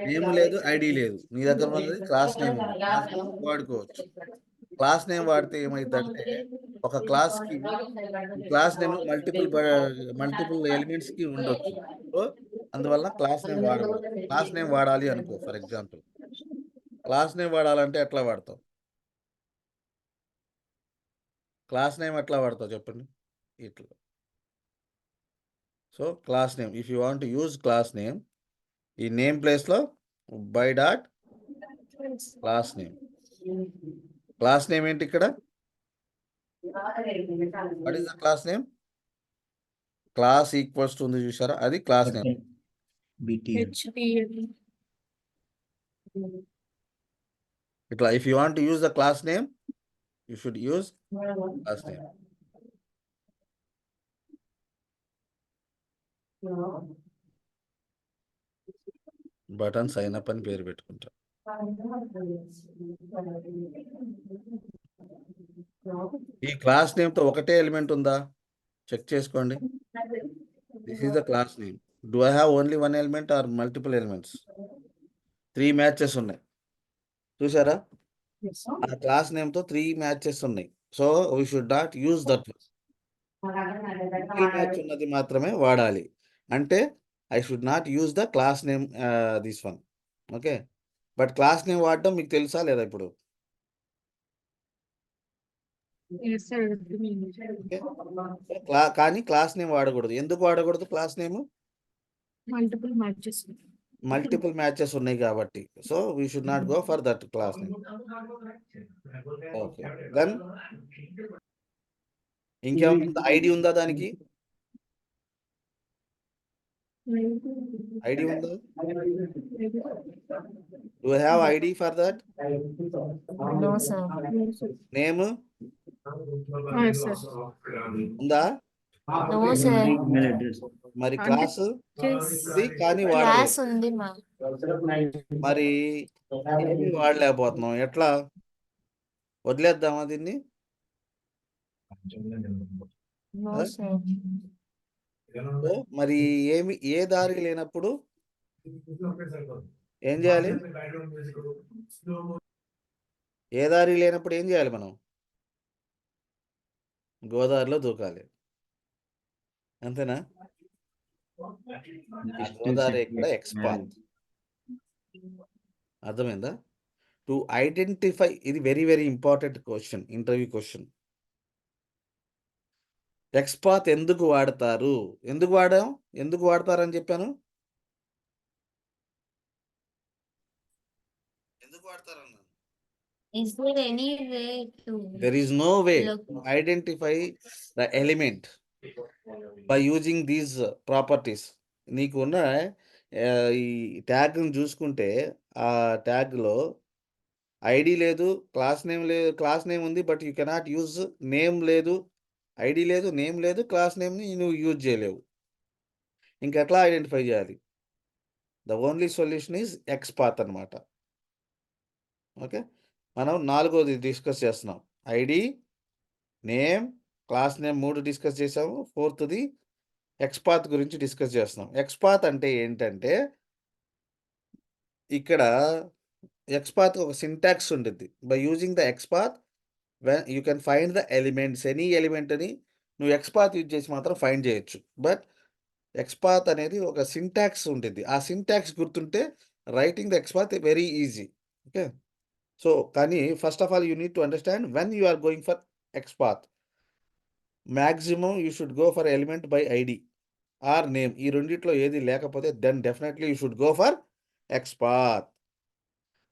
Name లేదు, ఐడి లేదు, నీ దగ్గర ఉన్నది క్లాస్ నేమ్ ఉంది. క్లాస్ నేమ్ వాడుకోవచ్చు. క్లాస్ నేమ్ వాడితే ఏమైందంటే ఒక క్లాస్కి క్లాస్ నేమ్ మల్టిపుల్ ఎలిమెంట్స్కి ఉండొచ్చు. సో అందువల్ల క్లాస్ నేమ్ వాడకూడదు. క్లాస్ నేమ్ వాడాలి అనుకో, ఫర్ ఎగ్జాంపుల్ క్లాస్ నేమ్ వాడాలంటే ఎట్లా వాడతావు? క్లాస్ నేమ్ ఎట్లా వాడతావు చెప్పండి? ఇట్లా. So class name, if you want to use class name, ఈ నేమ్ ప్లేస్లో by dot class name. Class name ఏంటి ఇక్కడ? What is the class name? Class equals to ఉంది చూసారా, అది క్లాస్ నేమ్. ఇట్లా if you want to use the class name, you should use class name. Button sign up అని పేరు పెట్టుకుంటా. ఈ క్లాస్ నేమ్తో ఒకటే ఎలిమెంట్ ఉందా చెక్ చేసుకోండి. This is the class name. Do I have only one element or multiple elements? 3 matches ఉన్నాయి చూసారా? ఆ క్లాస్ నేమ్తో 3 మ్యాచెస్ ఉన్నాయి. So we should not use that. 3 match ఉన్నది మాత్రమే వాడాలి. అంటే I should not use the class name this one. Okay but class name వాడడం మీకు తెలుసా లేదా ఇప్పుడు? కానీ క్లాస్ నేమ్ వాడకూడదు. ఎందుకు వాడకూడదు క్లాస్ నేమ్? మల్టిపుల్ మ్యాచెస్ ఉన్నాయి కాబట్టి. So we should not go for that class name. Okay then ఇంకేమైనా ఐడి ఉందా దానికి? ఐడి ఉందా? Do have ID for that? No, sir. Name Yes, sir. ఉందా? No, sir. మరి అంటే క్లాసు ఉంది కానీ Class వాడలేదు. ఉంది మా. మరి ఏమి వాడలేకపోతున్నాం, ఎట్లా? వదిలేద్దామా దీన్ని? No, Huh? sir. సో మరి ఏ దారి లేనప్పుడు ఏం చేయాలి? ఏ దారి లేనప్పుడు ఏం చేయాలి మనం? గోదావరిలో దూకాలి, అంతేనా? ఆ గోదావరి ఇక్కడ ఎక్స్పాత్. అర్థమైందా? టు ఐడెంటిఫై, ఇది very very important question, interview question. XPath ఎందుకు వాడతారు? ఎందుకు వాడతారని చెప్పాను? ఎందుకు వాడతారన్నాను? Is there any way to There is no way look? to identify the element by using these properties. నీకున్న ఈ ట్యాగ్ని చూసుకుంటే ఆ ట్యాగ్లో ఐడి లేదు, క్లాస్ నేమ్ ఉంది, but you cannot use name లేదు, ఐడి లేదు, నేమ్ లేదు, క్లాస్ నేమ్ని నువ్వు యూజ్ చేయలేవు. ఇంకెట్లా ఐడెంటిఫై చేయాలి? The only solution is XPath అనమాట. ఓకే, మనం 4వది డిస్కస్ చేస్తున్నాం. ID, name, class name 3 discuss చేసాము. 4థది ఎక్స్పాత్ గురించి డిస్కస్ చేస్తున్నాం. ఎక్స్పాత్ అంటే ఏంటంటే ఇక్కడ ఎక్స్పాత్ ఒక సింటాక్స్ ఉంటుంది. By using the XPath you can find the elements, any ఎలిమెంట్ని నువ్వు ఎక్స్పాత్ యూజ్ చేసి మాత్రం ఫైండ్ చేయొచ్చు. బట్ ఎక్స్పాత్ అనేది ఒక సింటాక్స్ ఉంటుంది. ఆ సింటాక్స్ గుర్తుంటే writing the XPath very easy. Okay, so కానీ first of all you need to understand when you are going for XPath. Maximum you should go for element by ID or name. ఈ రెండిట్లో ఏది లేకపోతే then definitely you should go for XPath.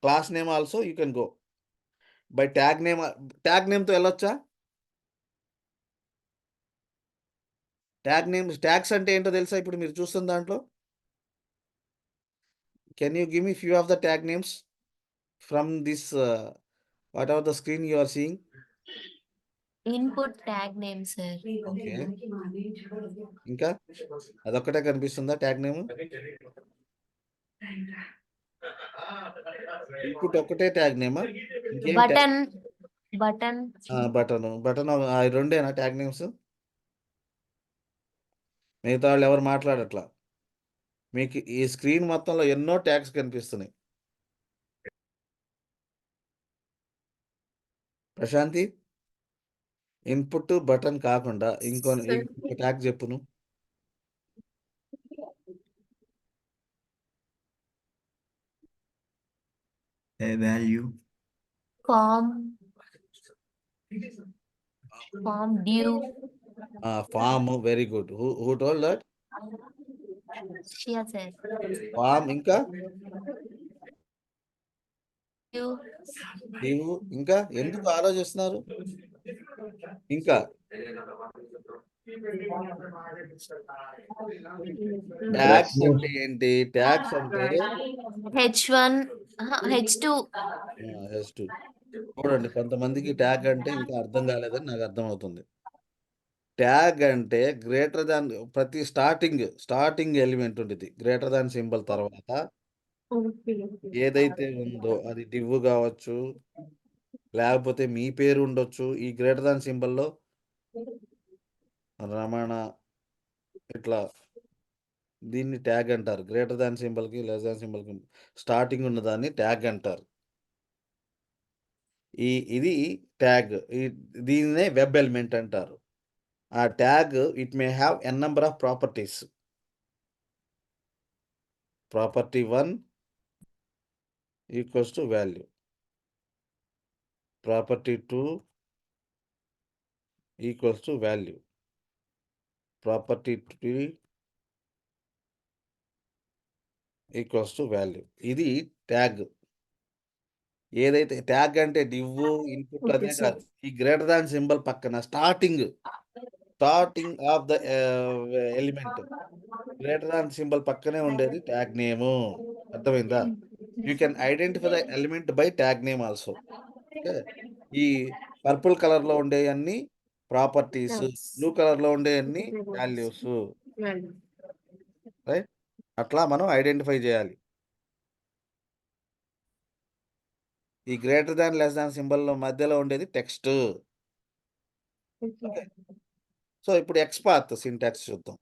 Class name also you can go by tag నేమ్తో వెళ్ళొచ్చా? Tags అంటే ఏంటో తెలుసా ఇప్పుడు మీరు చూస్తున్న దాంట్లో? Can you give me few of the tag names from this whatever the screen you are seeing? Input tag name, sir. Okay, ఇంకా అదొక్కటే కనిపిస్తుందా ట్యాగ్ నేమ్? ఇన్పుట్ ఒక్కటే ట్యాగ్ నేమా? ఇంకేం Button. బటన్ రెండేనా ట్యాగ్ నేమ్స్? మిగతా వాళ్ళు ఎవరు మాట్లాడట్లా. మీకు ఈ స్క్రీన్ మొత్తంలో ఎన్నో ట్యాగ్స్ కనిపిస్తున్నాయి. ప్రశాంతి, ఇన్పుట్ బటన్ కాకుండా ఇంకో ట్యాగ్ చెప్పును. value, Form due. Form, very good. Who told that? Yes, sir. Form, ఇంకా Due. నీవు, ఇంకా ఎందుకు ఆలోచిస్తున్నారు? ఇంకా ట్యాగ్స్ అంటే ఏంటి? ట్యాగ్స్ అంటే H1, H2. S2. చూడండి, కొంతమందికి ట్యాగ్ అంటే ఇంకా అర్థం కాలేదని నాకు అర్థమవుతుంది. ట్యాగ్ అంటే గ్రేటర్ దాన్, ప్రతి స్టార్టింగ్ ఎలిమెంట్ ఉంటుంది. గ్రేటర్ దాన్ సింబల్ తర్వాత ఏదైతే ఉందో అది డివ్ కావచ్చు, లేకపోతే మీ పేరు ఉండొచ్చు. ఈ గ్రేటర్ దాన్ సింబల్లో రమణ ఇట్లా, దీన్ని ట్యాగ్ అంటారు. గ్రేటర్ దాన్ సింబల్కి లెస్ దాన్ సింబల్కి స్టార్టింగ్ ఉన్నదాన్ని ట్యాగ్ అంటారు. ఇది ట్యాగ్. దీన్నే వెబ్ ఎలిమెంట్ అంటారు. ఆ tag it may have n number of properties. Property 1 equals to value, property 2 equals to value, property 3 equals to value. ఇది ట్యాగ్. ఏదైతే ట్యాగ్ అంటే div ఇన్పుట్ Okay, అదే sir. కాదు. ఈ గ్రేటర్ దాన్ సింబల్ పక్కన starting of the element greater than symbol పక్కనే ఉండేది tag name. అర్థమైందా? You can identify the element by tag name also. Okay, ఈ పర్పుల్ కలర్ లో ఉండేవన్నీ ప్రాపర్టీస్, Yes. బ్లూ కలర్ లో ఉండేవన్నీ Values. Values, Value. రైట్? అట్లా మనం ఐడెంటిఫై చేయాలి. ఈ greater than less than symbol మధ్యలో ఉండేది టెక్స్ట్. Okay. సో ఇప్పుడు ఎక్స్పాత్ సింటాక్స్ చూద్దాం.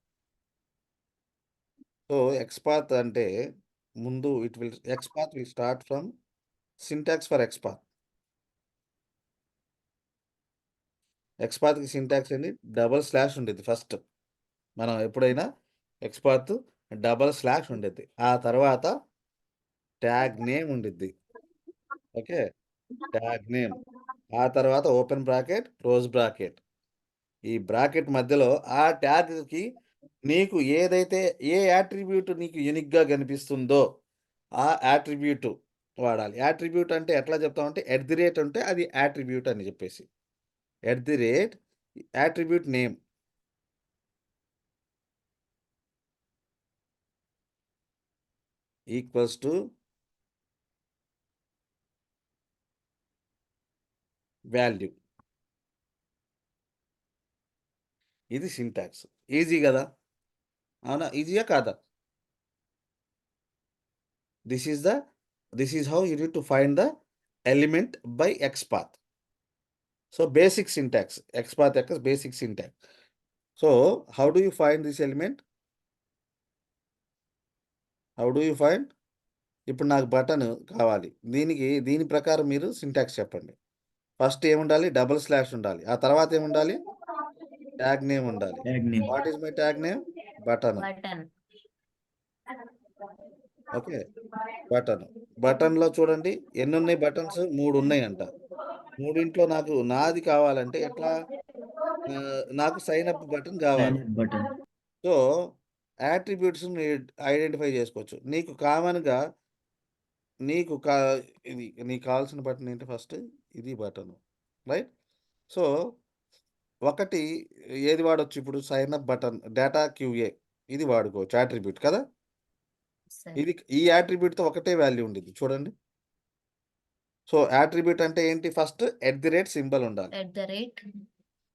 సో ఎక్స్పాత్ అంటే ముందు XPath will start from syntax for XPath. ఎక్స్పాత్కి సింటాక్స్ ఏంటి? డబల్ స్లాష్ ఉండేది ఫస్ట్. మనం ఎప్పుడైనా ఎక్స్పాత్ డబల్ స్లాష్ ఉండేది, ఆ తర్వాత ట్యాగ్ నేమ్ ఉండిద్ది. ఓకే, ట్యాగ్ నేమ్, ఆ తర్వాత ఓపెన్ బ్రాకెట్, క్లోజ్ బ్రాకెట్. ఈ బ్రాకెట్ మధ్యలో ఆ ట్యాగ్కి నీకు ఏదైతే ఏ యాట్రిబ్యూట్ నీకు యూనిక్గా కనిపిస్తుందో ఆ యాట్రిబ్యూట్ వాడాలి. యాట్రిబ్యూట్ అంటే ఎట్లా చెప్తామంటే @ ఉంటే అది యాట్రిబ్యూట్ అని చెప్పేసి. Attribute name equals to value. ఇది సింటాక్స్. ఈజీ కదా? అవునా? ఈజీయా కాదా? This is how you need to find the element by XPath. So basic syntax, XPath యొక్క basic syntax. So how do you find this element? ఇప్పుడు నాకు button కావాలి, దీని ప్రకారం మీరు సింటాక్స్ చెప్పండి. ఫస్ట్ ఏముండాలి? డబుల్ స్లాష్ ఉండాలి. ఆ తర్వాత ఏముండాలి? ట్యాగ్ నేమ్ ఉండాలి. Tag name. What is my tag name? Button. Button. Okay, బటన్లో చూడండి ఎన్ని ఉన్నాయి బటన్స్? 3 ఉన్నాయంట. 3 నాది కావాలంటే ఎట్లా? నాకు సైన్ అప్ బటన్ Sign కావాలి. up button. So attributes identify చేసుకోవచ్చు. నీకు కామన్గా నీకు కావాల్సిన బటన్ ఏంటి? ఫస్ట్ ఇది బటన్, రైట్? సో ఒకటి ఏది వాడొచ్చు ఇప్పుడు? Sign up button, data QA, ఇది వాడుకోవచ్చు యాట్రిబ్యూట్ కదా. Sir. ఈ యాట్రిబ్యూట్తో ఒకటే వాల్యూ ఉండిద్ది చూడండి. సో యాట్రిబ్యూట్ అంటే ఏంటి? ఫస్ట్ @ సింబల్ ఉండాలి. @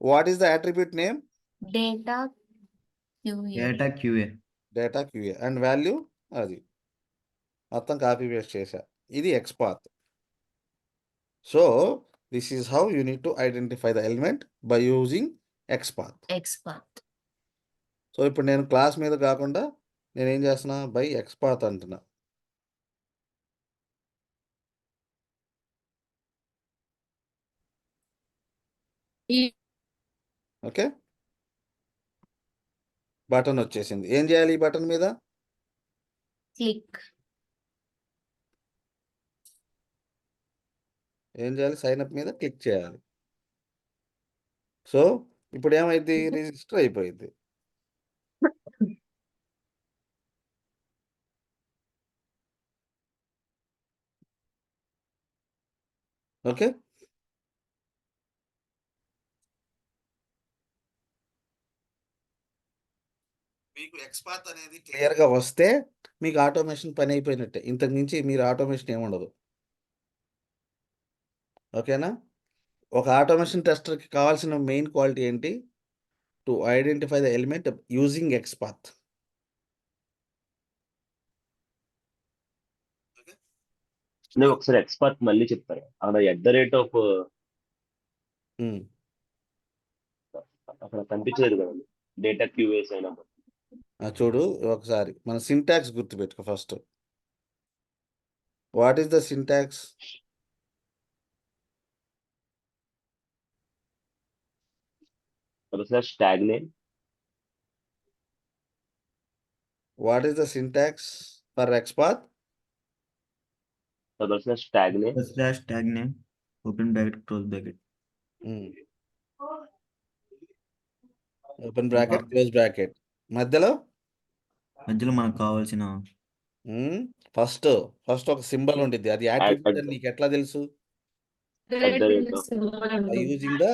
What is the attribute name? data QA. Data QA. Data QA and value అది. మొత్తం కాపీ పేస్ట్ చేశా. ఇది XPath. So this is how you need to identify the element by using XPath. XPath. So ఇప్పుడు నేను class మీద కాకుండా నేనేం చేస్తున్నా? బై ఎక్స్పాత్ అంటున్నా. ఓకే, బటన్ వచ్చేసింది. ఏం చేయాలి ఈ బటన్ మీద? క్లిక్. ఏం చేయాలి? సైన్ అప్ మీద క్లిక్ చేయాలి. సో ఇప్పుడు ఏమైంది? రిజిస్టర్ అయిపోయింది. ఓకే, మీకు ఎక్స్పాత్ అనేది క్లియర్గా వస్తే మీకు ఆటోమేషన్ పని అయిపోయినట్టే. ఇంతకు మించి మీరు ఆటోమేషన్ ఏముండదు. ఓకేనా? ఒక ఆటోమేషన్ టెస్టర్కి కావాల్సిన మెయిన్ క్వాలిటీ ఏంటి? To identify the element using XPath. నేను ఒకసారి ఎక్స్పర్ట్ మళ్ళీ చెప్తాను. అక్కడ @ అక్కడ కనిపించలేదు కదా డేటా QA అయినా. చూడు ఒకసారి మన సింటాక్స్ గుర్తుపెట్టుకో first. What is the syntax? Tag name. What is the syntax for XPath? Tag name. Slash tag name. Open bracket, close bracket. Open bracket, close bracket. మధ్యలో మధ్యలో మనకు కావాల్సిన ఫస్ట్ ఫస్ట్ ఒక సింబల్ ఉండిద్ది, అది యాట్రిబ్యూట్ అని నీకు ఎట్లా తెలుసు? Using the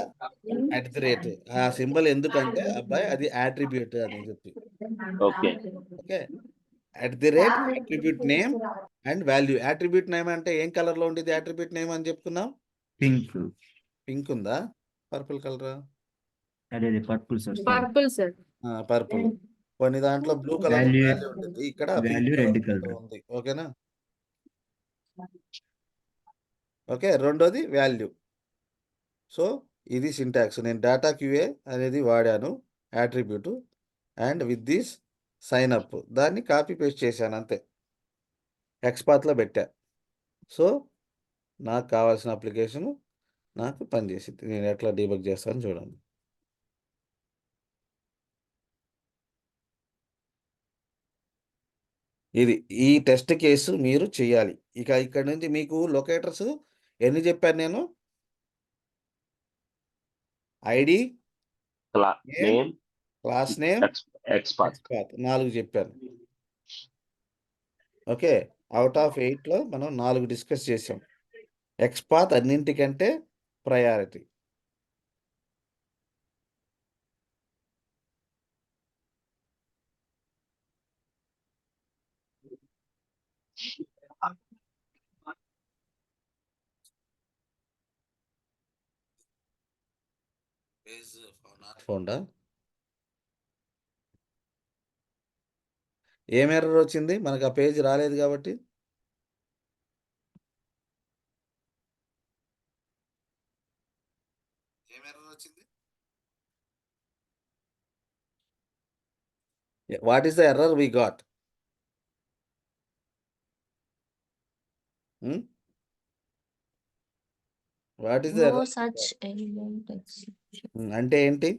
at the rate. ఆ సింబల్ ఎందుకంటే అబ్బాయి అది యాట్రిబ్యూట్ అని చెప్పి. Okay. Okay, at the rate attribute name and value. Attribute name అంటే ఏం కలర్ లో ఉండేది? అట్రిబ్యూట్ నేమ్ అని చెప్పుకున్నాం. పింక్. పింక్ ఉందా? పర్పుల్ కలరా? అదే purple sir. Purple sir. Purple. కొన్ని దాంట్లో బ్లూ కలర్ Value- వాల్యూ ఉంటుంది, ఇక్కడ pink value red colour colour. ఉంది. ఓకేనా? ఓకే, రెండోది వాల్యూ. సో ఇది సింటాక్స్. నేను డేటా క్యూఏ అనేది వాడాను, attribute, and with this sign up దాన్ని కాపీ పేస్ట్ చేశాను అంతే, ఎక్స్పాత్లో పెట్టా. సో నాకు కావాల్సిన అప్లికేషన్ నాకు పనిచేసింది. నేను ఎట్లా డీబగ్ చేస్తాను చూడండి. ఇది ఈ టెస్ట్ కేసు మీరు చేయాలి. ఇక ఇక్కడ నుంచి మీకు లొకేటర్స్ ఎన్ని చెప్పాను నేను? ID, name, class name, XPath. 4 చెప్పాను. ఓకే, అవుట్ ఆఫ్ 8లో మనం 4 డిస్కస్ చేసాం. ఎక్స్పాత్ అన్నింటికంటే ప్రయారిటీ. ఫోన్డా ఏం ఎర్రర్ వచ్చింది? మనకు ఆ పేజ్ రాలేదు కాబట్టి. ఏం ఎర్రర్ వచ్చింది? What is the error we got? What is the No error? such element exception. అంటే ఏంటి?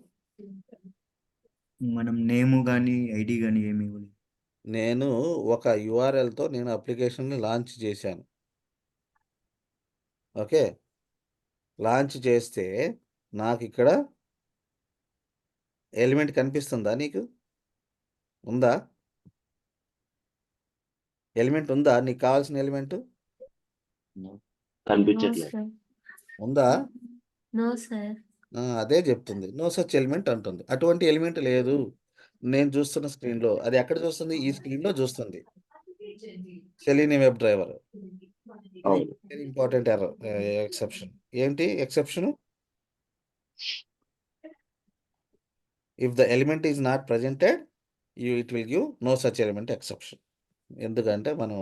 మనం నేము కానీ ఐడి కానీ ఏమి ఇవ్వలేదు. నేను ఒక యుఆర్ఎల్తో నేను అప్లికేషన్ని లాంచ్ చేశాను. ఓకే, లాంచ్ చేస్తే నాకు ఇక్కడ ఎలిమెంట్ కనిపిస్తుందా? నీకు ఉందా? ఎలిమెంట్ ఉందా? నీకు కావాల్సిన ఎలిమెంట్ No కనిపించట్లేదు. sir. ఉందా? No sir. అదే చెప్తుంది, నో సచ్ ఎలిమెంట్ అంటుంది. అటువంటి ఎలిమెంట్ లేదు నేను చూస్తున్న స్క్రీన్లో. అది ఎక్కడ చూస్తుంది? ఈ స్క్రీన్లో చూస్తుంది. Selenium web driver. అవును. Very important error, exception. ఏంటి exception? If the element is not presented it will give no such element exception. ఎందుకంటే మనం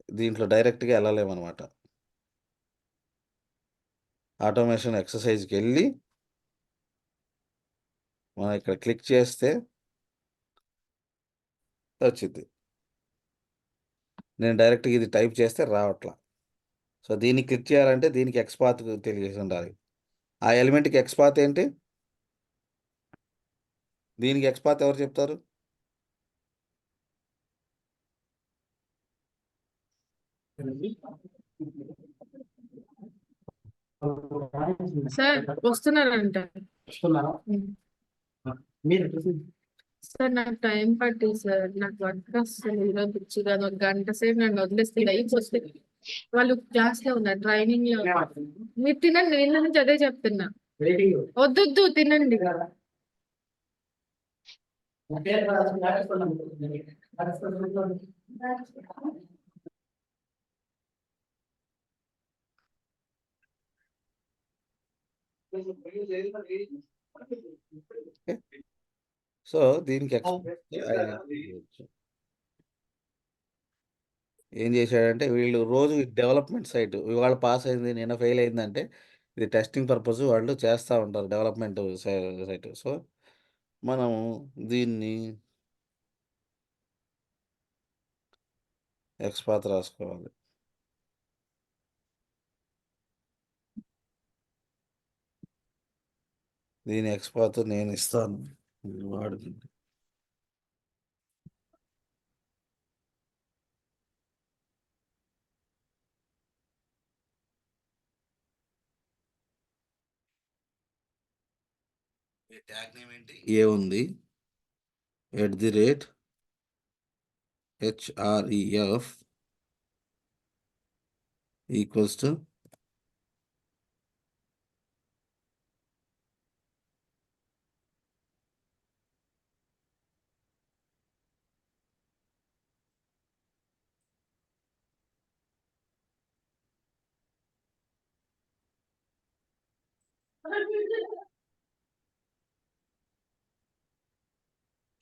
దీంట్లో డైరెక్ట్గా వెళ్ళలేమన్నమాట. ఆటోమేషన్ ఎక్సర్సైజ్కి వెళ్ళి మనం ఇక్కడ క్లిక్ చేస్తే వచ్చింది. నేను డైరెక్ట్గా ఇది టైప్ చేస్తే రావట్లా. సో దీన్ని క్లిక్ చేయాలంటే దీనికి ఎక్స్పాత్ తెలియజేసి ఉండాలి. ఆ ఎలిమెంట్కి ఎక్స్పాత్ ఏంటి? దీనికి ఎక్స్పాత్ ఎవరు చెప్తారు? సార్ వస్తున్నారంట. సార్ నాకు టైం పట్టింది సార్. నాకు వర్క్ వస్తుంది ఈరోజు పిచ్చి కాదు. ఒక గంట సేపు నన్ను వదిలేస్తే లైఫ్ వస్తే వాళ్ళు క్లాస్ లో ఉన్నారు, ట్రైనింగ్ లో. మీరు తినండి, నిన్న నుంచి అదే చెప్తున్నా. వద్దొద్దు తినండి. సో దీనికి ఎక్స్పాత్ ఏం చేశాడంటే, వీళ్ళు రోజు డెవలప్మెంట్ సైట్ ఇవాళ పాస్ అయింది నిన్న ఫెయిల్ అయిందంటే ఇది టెస్టింగ్ పర్పస్ వాళ్ళు చేస్తూ ఉంటారు, డెవలప్మెంట్ సైట్. సో మనం దీన్ని ఎక్స్పాత్ రాసుకోవాలి. దీని ఎక్స్పాత్ నేను ఇస్తాను, వాడుతుంది. ట్యాగ్ నేమ్ ఏంటి? ఏ ఉంది, @ href equals to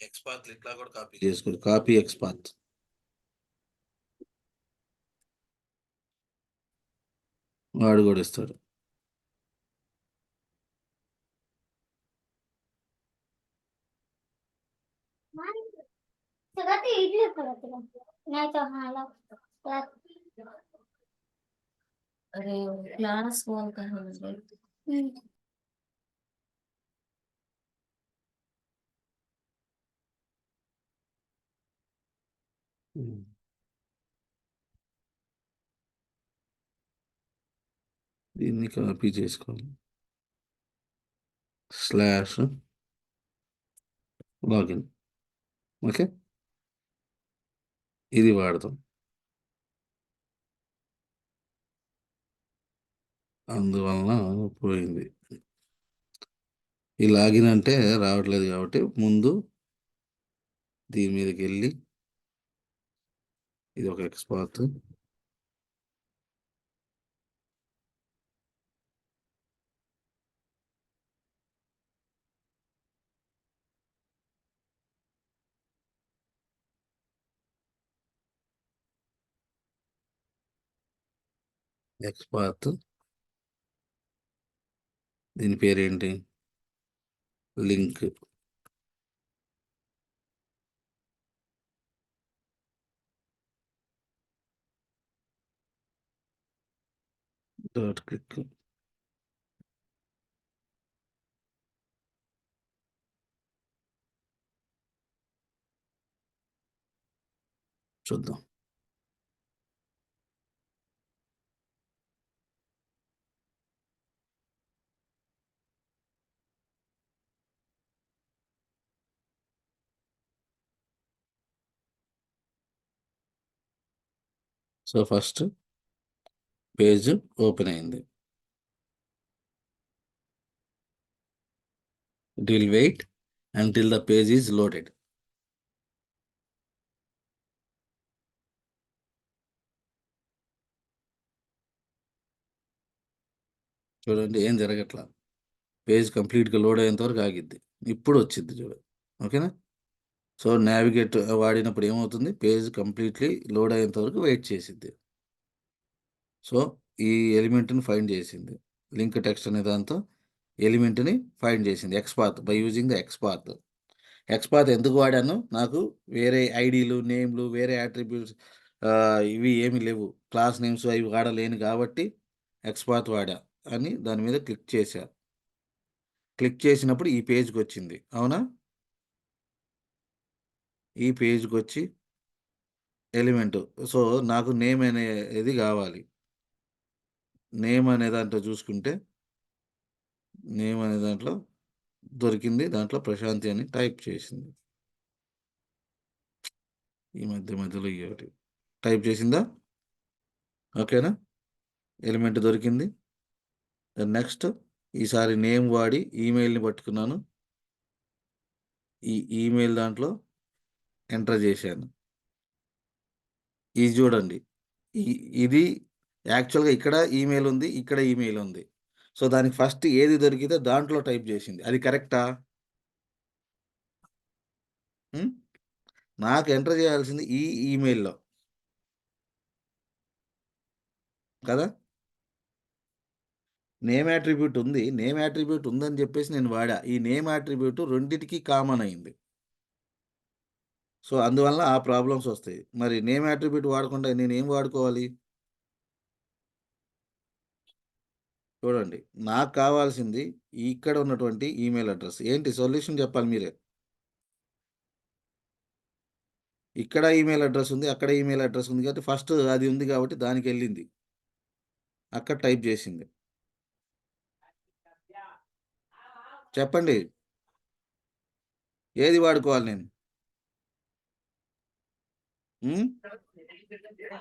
XPath ఇట్లా కూడా కాపీ చేసుకోండి. Copy XPath. వాడు కూడా ఇస్తాడు. अरे क्लास फोन का है దీన్ని కాపీ చేసుకోవాలి. Slash login. ఓకే, ఇది వాడతాం. అందువలన పోయింది. ఈ లాగిన్ అంటే రావట్లేదు కాబట్టి ముందు దీని మీదకి వెళ్ళి ఇది ఒక XPath. XPath దీని పేరేంటి? లింక్. Dot click. చూద్దాం. సో ఫస్ట్ పేజ్ ఓపెన్ అయింది. It will wait until the page is loaded. చూడండి, ఏం జరగట్లా. పేజ్ కంప్లీట్గా లోడ్ అయ్యేంత వరకు ఆగిద్ది. ఇప్పుడు వచ్చింది చూడండి. ఓకేనా? సో నావిగేట్ వాడినప్పుడు ఏమవుతుంది? పేజ్ కంప్లీట్లీ లోడ్ అయ్యేంత వరకు వెయిట్ చేసిద్ది. సో ఈ ఎలిమెంట్ని ఫైండ్ చేసింది. లింక్ టెక్స్ట్ అనే దాంతో ఎలిమెంట్ని ఫైండ్ చేసింది. XPath by using the XPath. XPath ఎందుకు వాడాను? నాకు వేరే ఐడీలు, నేమ్లు, వేరే అట్రిబ్యూట్స్ ఇవి ఏమి లేవు. క్లాస్ నేమ్స్ అవి వాడలేను కాబట్టి XPath వాడా అని దాని మీద క్లిక్ చేశా. క్లిక్ చేసినప్పుడు ఈ పేజ్కి వచ్చింది. అవునా? ఈ పేజ్కి వచ్చి ఎలిమెంట్. సో నాకు నేమ్ అనేది కావాలి. నేమ్ అనే దాంట్లో చూసుకుంటే నేమ్ అనే దాంట్లో దొరికింది. దాంట్లో ప్రశాంతి అని టైప్ చేసింది. ఈ మధ్యలో ఒకటి టైప్ చేసిందా? ఓకేనా? ఎలిమెంట్ దొరికింది. నెక్స్ట్ ఈసారి నేమ్ వాడి ఈమెయిల్ని పట్టుకున్నాను. ఈ ఈమెయిల్ దాంట్లో ఎంటర్ చేశాను. ఇది చూడండి, ఇది యాక్చువల్గా ఇక్కడ ఈమెయిల్ ఉంది, ఇక్కడ ఈమెయిల్ ఉంది. సో దానికి ఫస్ట్ ఏది దొరికితే దాంట్లో టైప్ చేసింది. అది కరెక్టా? నాకు ఎంటర్ చేయాల్సింది ఈ ఈమెయిల్లో కదా. నేమ్ యాట్రిబ్యూట్ ఉంది. నేమ్ యాట్రిబ్యూట్ ఉందని చెప్పేసి నేను వాడా. ఈ నేమ్ యాట్రిబ్యూట్ రెండింటికి కామన్ అయింది. సో అందువల్ల ఆ ప్రాబ్లమ్స్ వస్తాయి. మరి నేమ్ యాట్రిబ్యూట్ వాడకుండా నేను ఏం వాడుకోవాలి? చూడండి, నాకు కావాల్సింది ఇక్కడ ఉన్నటువంటి ఈమెయిల్ అడ్రస్. ఏంటి సొల్యూషన్ చెప్పాలి మీరే. ఇక్కడ ఈమెయిల్ అడ్రస్ ఉంది, అక్కడ ఈమెయిల్ అడ్రస్ ఉంది కాబట్టి ఫస్ట్ అది ఉంది కాబట్టి దానికి వెళ్ళింది, అక్కడ టైప్ చేసింది. చెప్పండి, ఏది వాడుకోవాలి నేను?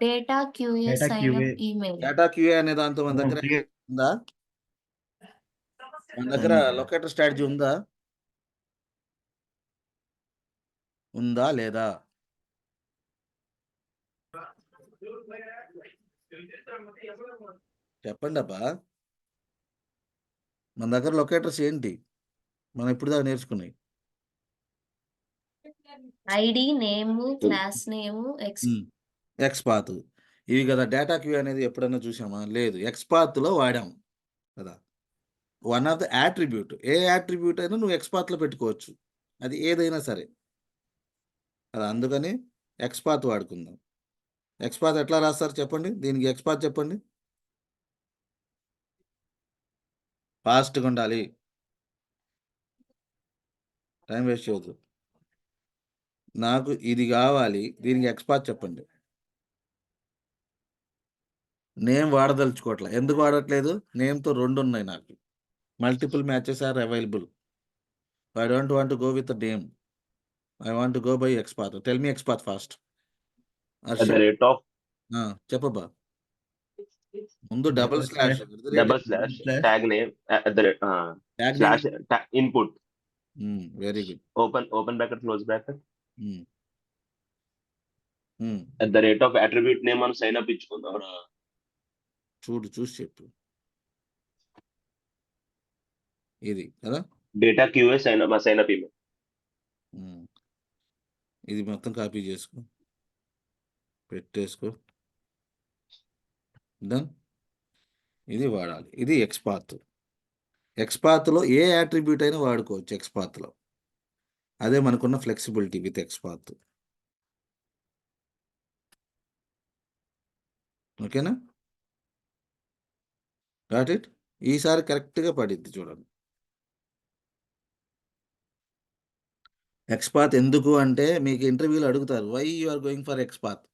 Data QA Data sign QA. Up email. Data QA అనే దాంతో మన దగ్గర ఉందా? మన దగ్గర లొకేటర్ స్ట్రాటజీ ఉందా? ఉందా లేదా? చెప్పండి అబ్బా. మన దగ్గర లొకేటర్స్ ఏంటి మనం ఇప్పుడు దాకా నేర్చుకున్నాయి? ID, name, class name, XPath ఇవి కదా. డేటా క్యూ అనేది ఎప్పుడైనా చూసామా? లేదు. ఎక్స్పాత్లో వాడాం కదా. One of the attribute, A attribute అయినా నువ్వు ఎక్స్పాత్లో పెట్టుకోవచ్చు, అది ఏదైనా సరే కదా. అందుకని ఎక్స్పాత్ వాడుకుందాం. ఎక్స్పాత్ ఎట్లా రాస్తారు చెప్పండి? దీనికి ఎక్స్పాత్ చెప్పండి. ఫాస్ట్గా ఉండాలి, టైం వేస్ట్ చేయొద్దు. నాకు ఇది కావాలి, దీనికి ఎక్స్పాత్ చెప్పండి. నేమ్ వాడదలుచుకోవట్లే. ఎందుకు వాడట్లేదు? నేమ్తో 2 ఉన్నాయి నాకు. Multiple matches are available. I don't want to go with name. I want to go by XPath. Tell me XPath fast. At the rate of చెప్పబ్బా. ముందు double Double slash, double slash slash. tag name at the rate, slash input, very good. open bracket, close bracket, at the rate of attribute name మనం sign up ఇచ్చుకుందాం. చూసి చెప్పు. ఇది కదా. Data QA sign up email. ఇది మొత్తం copy చేసుకో, పెట్టేసుకో. Done. ఇది వాడాలి. ఇది ఎక్స్పాత్. ఎక్స్పాత్లో ఏ యాట్రిబ్యూట్ అయినా వాడుకోవచ్చు ఎక్స్పాత్లో. అదే మనకున్న ఫ్లెక్సిబిలిటీ విత్ ఎక్స్పాత్. ఓకేనా? Got it? ఈసారి కరెక్ట్గా పడిద్ది చూడండి. ఎక్స్పాత్ ఎందుకు అంటే మీకు ఇంటర్వ్యూలో అడుగుతారు, why you are going for XPath.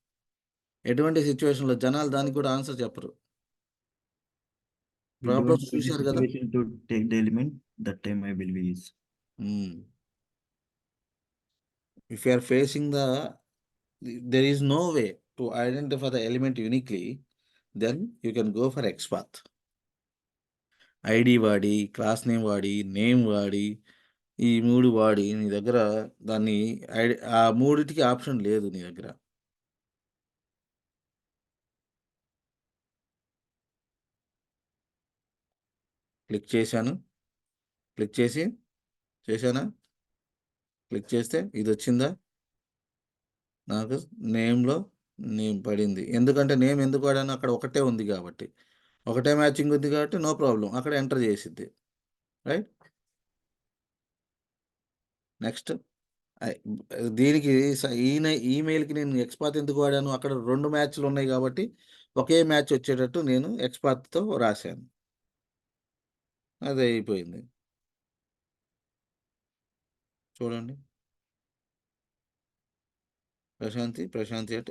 ఎటువంటి సిచ్యువేషన్లో జనాలు దానికి కూడా ఆన్సర్ చెప్పరు. ప్రాబ్లమ్స్ చూశారు కదా. To take the element, that time I will be use. If you are facing there is no way to identify the element uniquely, then you can go for XPath. ID వాడి, class name వాడి, name వాడి, ఈ 3 వాడి నీ దగ్గర దాన్ని ఆ 3టికి option లేదు నీ దగ్గర. క్లిక్ చేశాను, క్లిక్ చేశానా? క్లిక్ చేస్తే ఇది వచ్చిందా? నాకు నేమ్లో నేమ్ పడింది. ఎందుకంటే నేమ్ ఎందుకు వాడాను? అక్కడ ఒకటే ఉంది కాబట్టి, ఒకటే మ్యాచింగ్ ఉంది కాబట్టి నో ప్రాబ్లం, అక్కడ ఎంటర్ చేసిద్ది. రైట్. నెక్స్ట్ దీనికి ఈమెయిల్కి నేను ఎక్స్పాత్ ఎందుకు వాడాను? అక్కడ 2 మ్యాచ్లు ఉన్నాయి కాబట్టి ఒకే మ్యాచ్ వచ్చేటట్టు నేను ఎక్స్పాత్తో రాశాను. అదే అయిపోయింది. చూడండి. Prashanti at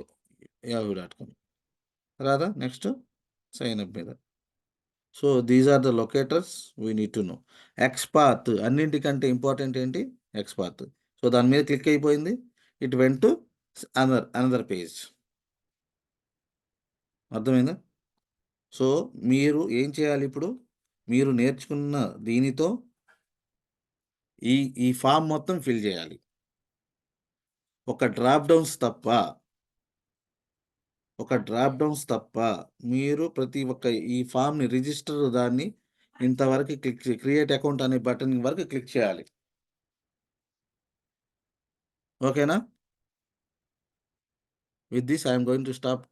yahoo.com. రాదా? నెక్స్ట్ సైన్ అప్ మీద. So these are the locators we need to know. XPath అన్నింటికంటే ఇంపార్టెంట్ ఏంటి? ఎక్స్పాత్. సో దాని మీద క్లిక్ అయిపోయింది, it went to another page. అర్థమైందా? సో మీరు ఏం చేయాలి ఇప్పుడు? మీరు నేర్చుకున్న దీనితో ఈ ఫామ్ మొత్తం ఫిల్ చేయాలి. ఒక డ్రాప్ డౌన్స్ తప్ప మీరు ప్రతి ఒక్క ఈ ఫామ్ని రిజిస్టర్ దాన్ని ఇంతవరకు క్రియేట్ అకౌంట్ అనే బటన్ వరకు క్లిక్ చేయాలి. ఓకేనా? With this I'm going to stop